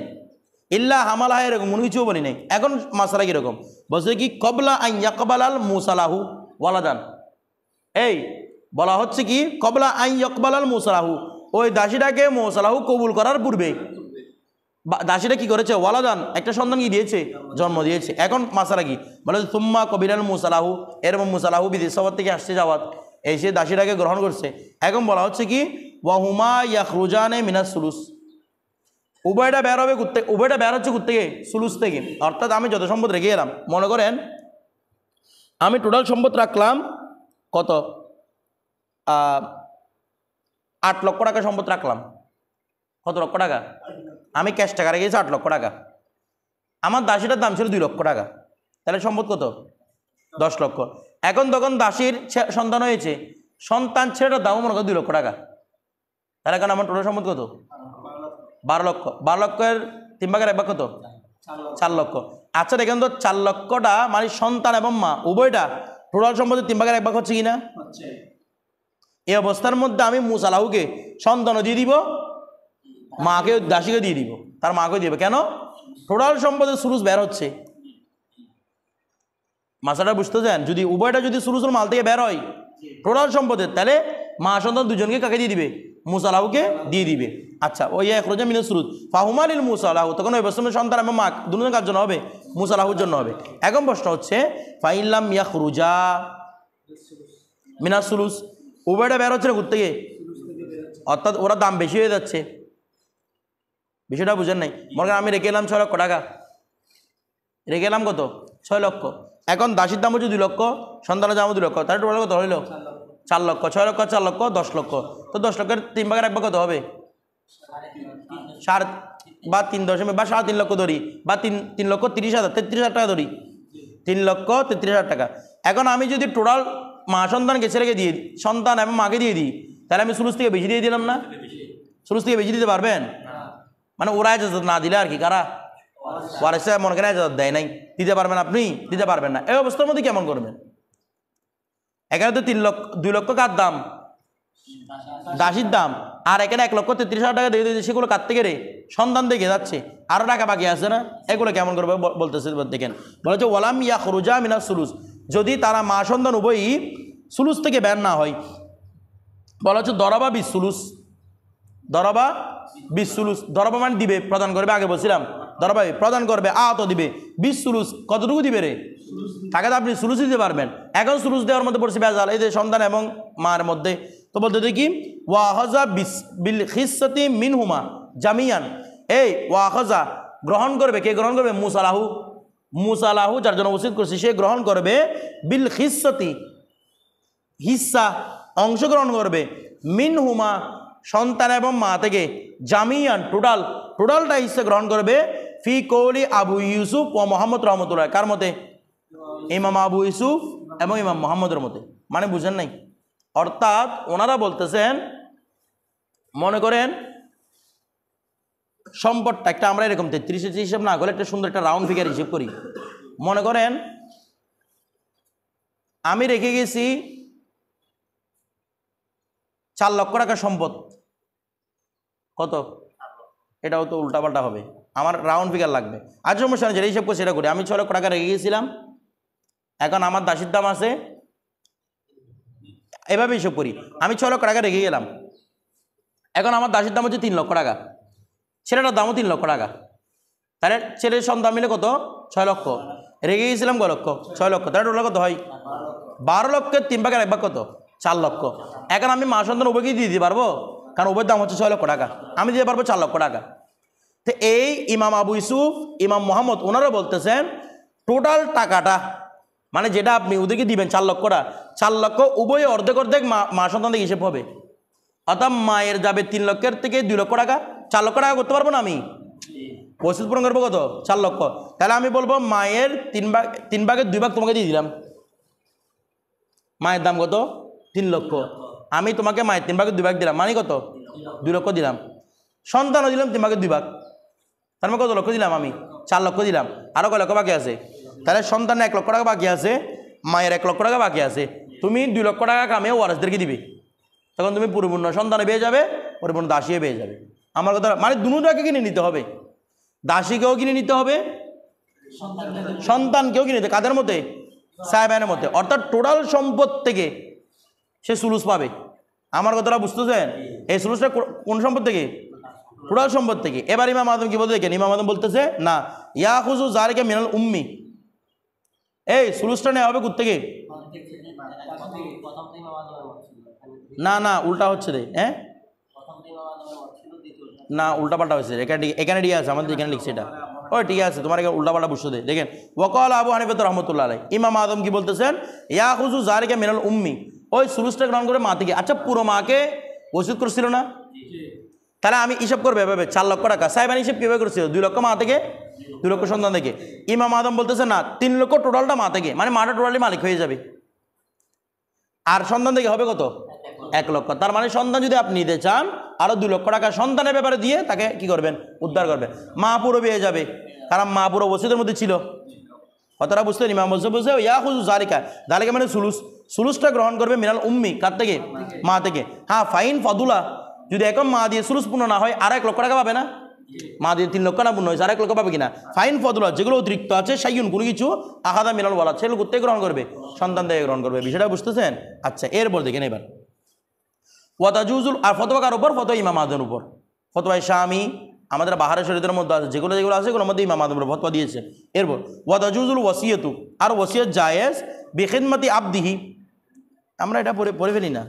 Speaker 1: ইল্লা হামালাহ এরকম কোনো কিছুও বলি নাই। এখন মাসালা কীরকম বলছে কি, কবলা আন ইয়াকবালাল মুসালাহু ওয়ালাদান, এই বলা হচ্ছে কি কবলা আন ইয়াকবালাল মুসালাহু, ওই দাসীটাকে মুসালাহু কবুল করার পূর্বে দাসীটা কি করেছে ওয়ালাদান একটা সন্তান কি দিয়েছে, জন্ম দিয়েছে। এখন মাসালা কি বলে, সুম্মা কবিলাল মুসালাহু, এরকম মুসালাহু বিদেশাবাদ থেকে আসছে জাওয়াত, এসে দাসীটাকে গ্রহণ করছে। এখন বলা হচ্ছে কি ওয়াহুমা ইয়াখরুজানে মিনাস সুলুস, উভয়টা বের হবে উভয়টা বের হচ্ছে থেকে সুলুস থেকে, অর্থাৎ আমি যত সম্পদ রেখে এলাম, মনে করেন আমি টোটাল সম্পদ রাখলাম কত 8 লক্ষ টাকা সম্পদ রাখলাম, কত লক্ষ টাকা, আমি ক্যাশ টাকা রেখেছি 8 লক্ষ টাকা, আমার দাসীটার দাম ছিল 2 লক্ষ টাকা, তাহলে সম্পদ কত 10 লক্ষ। এখন তখন দাসীর সন্তান হয়েছে, সন্তান ছেলেটার দামও মনে করো 2 লক্ষ টাকা, তাহলে এখন আমার টোটাল সম্পদ কত 12 লক্ষ, 12 লক্ষের 3 ভাগের 1 ভাগ কত 4 লক্ষ। আচ্ছা দেখেন তো 4 লক্ষটা মানে সন্তান এবং মা উভয়টা টোটাল সম্পদের 3 ভাগের 1 ভাগ হচ্ছে কিনা, এই অবস্থার মধ্যে আমি মুসালাহুকে সন্তানও দিয়ে দিব, মাকে দাসীকে দিয়ে দিব, তার মাকে দিবে, কেন টোটাল সম্পদের সুরুজ বের হচ্ছে। মাসাটা বুঝতে চান, যদি উভয়টা যদি সুরুজের মাল থেকে বের হয় টোটাল সম্পদের, তাহলে মা সন্তান দুজনকে কাকে দিয়ে দিবে, মুসালাহুকে দিয়ে দিবে। আচ্ছা, ওই একরোজা মিনের সুরুজ ফাহুমালিল মুসালাহু, তখন ওই বস্তু সন্তান এবং মা দুজনের কার জন্য হবে, মুসালাহুর জন্য হবে। এখন প্রশ্ন হচ্ছে ফাইল্লাম ইয়াখরুজা মিনাস সুলুস, উভয়টা বের হচ্ছে না ঘুরতে গিয়ে, অর্থাৎ ওরা দাম বেশি হয়ে যাচ্ছে, বিষয়টা বুঝেন নাই। মনে করেন আমি রেখে এলাম 6 লক্ষ টাকা, রেখে এলাম কত 6 লক্ষ, এখন দাসীর দাম হচ্ছে 2 লক্ষ, সন্তানের দাম 2 লক্ষ, তাহলে টোটাল কত হইল 4 লক্ষ, 6 লক্ষ 4 লক্ষ 10 লক্ষ, তো 10 লক্ষের 3 ভাগের 1 ভাগ কত হবে, 3.5 বা 3 বা 3.5 লক্ষ ধরি, বা 3 লক্ষ 30,000 33,000 টাকা ধরি, 3 লক্ষ 33,000 টাকা। এখন আমি যদি টোটাল মা সন্তানকে ছেলেকে দিয়ে দিই, সন্তান এবং মাকে দিয়ে দিই, তাহলে আমি সুলুস থেকে বেশি দিয়ে দিলাম না, সুলুস থেকে বেশি দিতে পারবেন, মানে ওরা এজাজত না দিলে আর কি, কারা ওয়ারিসে মনে করেন এজাজত দেয় নাই, দিতে পারবেন আপনি, দিতে পারবেন না, এই অবস্থার মধ্যে কেমন করবেন। এখানে তো 2 লক্ষ কার দাম, দাসীর দাম, আর এখানে 1,33,000 টাকা দিয়ে দিয়েছে, সেগুলো কার থেকে রে, সন্তান দেখে যাচ্ছে, আরও টাকা বাকি আছে না, এগুলো কেমন করবে বলতেছে। দেখেন বলেছে ওয়ালাম ইয়াখরুজা মিনাস সুলুস, যদি তারা মা সন্তান উভয়ই সুলুস থেকে বের না হয়, বলা হচ্ছে দরাবা 20 সুলুস, দরাবা 20 সুলুস, দরাবা মানে দিবে প্রদান করবে, আগে বলছিলাম দরাবা প্রদান করবে, আহত দিবে 20 সুলুস, কতটুকু দিবে রে, তাকে তো আপনি সুলুস দিতে পারবেন। এখন সুলুস দেওয়ার মধ্যে পড়ছে বেজাল, এই যে সন্তান এবং মার মধ্যে, তো তো বলতে দেখি ওয়াহাজা বিল খিসাতি মিনহুমা জামিয়ান, এই ওয়াহাজা গ্রহণ করবে, কে গ্রহণ করবে? মুসালাহু, মুসালাহু যার জন্য উচিত করছি সে গ্রহণ করবে, বিল খিসাতি হিস্সা অংশগ্রহণ করবে, মিনহুমা সন্তান এবং মা থেকে, জামিয়ান টোটালটা হিস্সা গ্রহণ করবে, ফি কৌলি আবু ইউসুফ ও মোহাম্মদ রহমতুল্লাহ, কার মতে? ইমাম আবু ইউসুফ এবং ইমাম মোহাম্মদের মতে। মানে বুঝেন নাই? অর্থাৎ ওনারা বলতেছেন, মনে করেন সম্পদটা একটা আমরা এরকম 33 হিসাব না করে একটা সুন্দর একটা রাউন্ড ফিগার হিসেব করি। মনে করেন আমি রেখে গেছি 4 লক্ষ টাকা সম্পদ। কত? এটাও তো উল্টাপাল্টা হবে, আমার রাউন্ড ফিগার লাগবে। আজ সমস্যা নেই, যেটা হিসাব করে সেটা করি। আমি 6 লক্ষ টাকা রেখে গেছিলাম, এখন আমার দাসির দাম আছে, এভাবে হিসাব করি। আমি 6 লক্ষ টাকা রেখে গেলাম, এখন আমার দাসির দাম হচ্ছে 3 লক্ষ টাকা, ছেলেটার দামও 3 লক্ষ টাকা। তাহলে ছেলের সন্তান মিলে কত? 6 লক্ষ। রেখে গিয়েছিলাম কয় লক্ষ? 6 লক্ষ। তাহলে টোটাল কত হয়? 12 লক্ষের 3 ভাগের 1 ভাগ কত? 4 লক্ষ। এখন আমি মা সন্তান উভয়কেই দিয়ে দিতে পারবো, কারণ উভয়ের দাম হচ্ছে 6 লক্ষ টাকা, আমি দিতে পারবো 4 লক্ষ টাকা। তো এই ইমাম আবু ইউসুফ, ইমাম মোহাম্মদ ওনারা বলতেছেন টোটাল টাকাটা, মানে যেটা আপনি ওদেরকে দিবেন 4 লক্ষটা, 4 লক্ষ উভয় অর্ধেক অর্ধেক মা সন্তান থেকে হিসেব হবে। অর্থাৎ মায়ের যাবে 3 লক্ষের থেকে 2 লক্ষ টাকা, 4 লক্ষ টাকা করতে পারবো না আমি, পরিস্থিতি পূরণ করবো কত? 4 লক্ষ। তাহলে আমি বলবো মায়ের 3 ভাগের 2 ভাগ তোমাকে দিয়ে দিলাম। মায়ের দাম কত? 3 লক্ষ। আমি তোমাকে মায়ের 3 ভাগের 2 ভাগ দিলাম, মানে কত? 2 লক্ষ দিলাম। সন্তানও দিলাম 3 ভাগের 2 ভাগ, তার মানে কত লক্ষ দিলাম? আমি 4 লক্ষ দিলাম। আরও কয় লক্ষ বাকি আছে? তাহলে সন্তানের 1 লক্ষ টাকা বাকি আছে, মায়ের 1 লক্ষ টাকা বাকি আছে। তুমি 2 লক্ষ টাকা কামিয়ে ওয়ারিসদেরকে দিবে, তখন তুমি পরিপূর্ণ সন্তানে পেয়ে যাবে, পরিপূর্ণ দাসীও পেয়ে যাবে। আমার কথা মানে দুটাকে কিনে নিতে হবে, দাসীকেও কিনে নিতে হবে, সন্তানকেও কিনে নিতে। কাদের মতে? সাহেবানের মতে। অর্থাৎ টোটাল সম্পদ থেকে সে সুলুস পাবে। আমার কথাটা বুঝতেছেন? এই সুলুসটা কোন সম্পদ থেকে? টোটাল সম্পদ থেকে। এবার ইমাম আদম কি বলতে দেখেন, ইমাম আদম বলতেছে না, ইয়াখুজু যালিকা মিনাল উম্মি, এই সুলুসটা নেওয়া হবে কোত্থেকে? না না, উল্টা হচ্ছে রে। হ্যাঁ না, উল্টা পাল্টা হয়েছে। এখানে ঠিক আছে, আমাদের এখানে লিখছে এটা। ওই ঠিক আছে, তোমার এখানে উল্টা পাল্টা বুঝতে দে। দেখেন ওয়াকাল আবু হানিফা রহমতুল্লাহ আলাইহি, ইমাম আদম কি বলতেছেন? ইয়াখুজু যালিকা মিনাল উম্মি, ওই সুলুসটা গ্রহণ করে মা থেকে। আচ্ছা, পুরো মাকে ওসিয়ত করছিল না? তাহলে আমি হিসাব করবো এভাবে, 4 লক্ষ টাকা সাহেবান হিসাব কীভাবে করেছিল? 2 লক্ষ মা থেকে, 2 লক্ষ সন্তান থেকে। ইমাম আদম বলতেছে না, 3 লক্ষ টোটালটা মা থেকে, মানে মাটা টোটালি মালিক হয়ে যাবে, আর সন্তান থেকে হবে কত? 1 লক্ষ। তার মানে সন্তান যদি আপনি নিতে চান, আরও 2 লক্ষ টাকা সন্তানের ব্যাপারে দিয়ে তাকে কি করবেন? উদ্ধার করবেন। মা পুরো পেয়ে যাবে, কারণ মা পুরো ওসিয়তের মধ্যে ছিল। কথাটা বুঝলেন? ইমাম বলছে ইয়াখুজু যালিকা, যালিকা মানে সুলুসটা গ্রহণ করবে মিনাল উম্মি, কার থেকে? মা থেকে। হ্যাঁ, ফাইন ফদুলা, যদি এখন মা দিয়ে সুলুস পূর্ণ না হয়, আর 1 লক্ষ টাকা পাবে না? মা দিয়ে 3 লক্ষ না পূর্ণ হয়েছে, আর 1 লক্ষ পাবে কিনা? ফাইন ফদুলা, যেগুলো অতিরিক্ত আছে, সাইয়ুন কোনো কিছু, আহাদা মিনাল ওয়ালাদ, সেগুলো কোথায় গ্রহণ করবে? সন্তান থেকে গ্রহণ করবে। বিষয়টা বুঝতেছেন? আচ্ছা, এরপর দেখেন এবার ওয়াতাজুজুল, আর ফতোয়া কার উপর? ফতোয়া ইমাম আদমের উপর। ফতোয়া শামি আমাদের বাহারের শরীয়তের মধ্যে আছে, যেগুলো আছে এগুলোর মধ্যে ইমাম আদমের ফতোয়া দিয়েছে। এরপর ওয়াতাজুজুল ওয়াসিয়াতু, আর ওয়াসিয়ত জায়েজ বিখিদমতি আবদিহি, আমরা এটা পড়ে ফেলি না।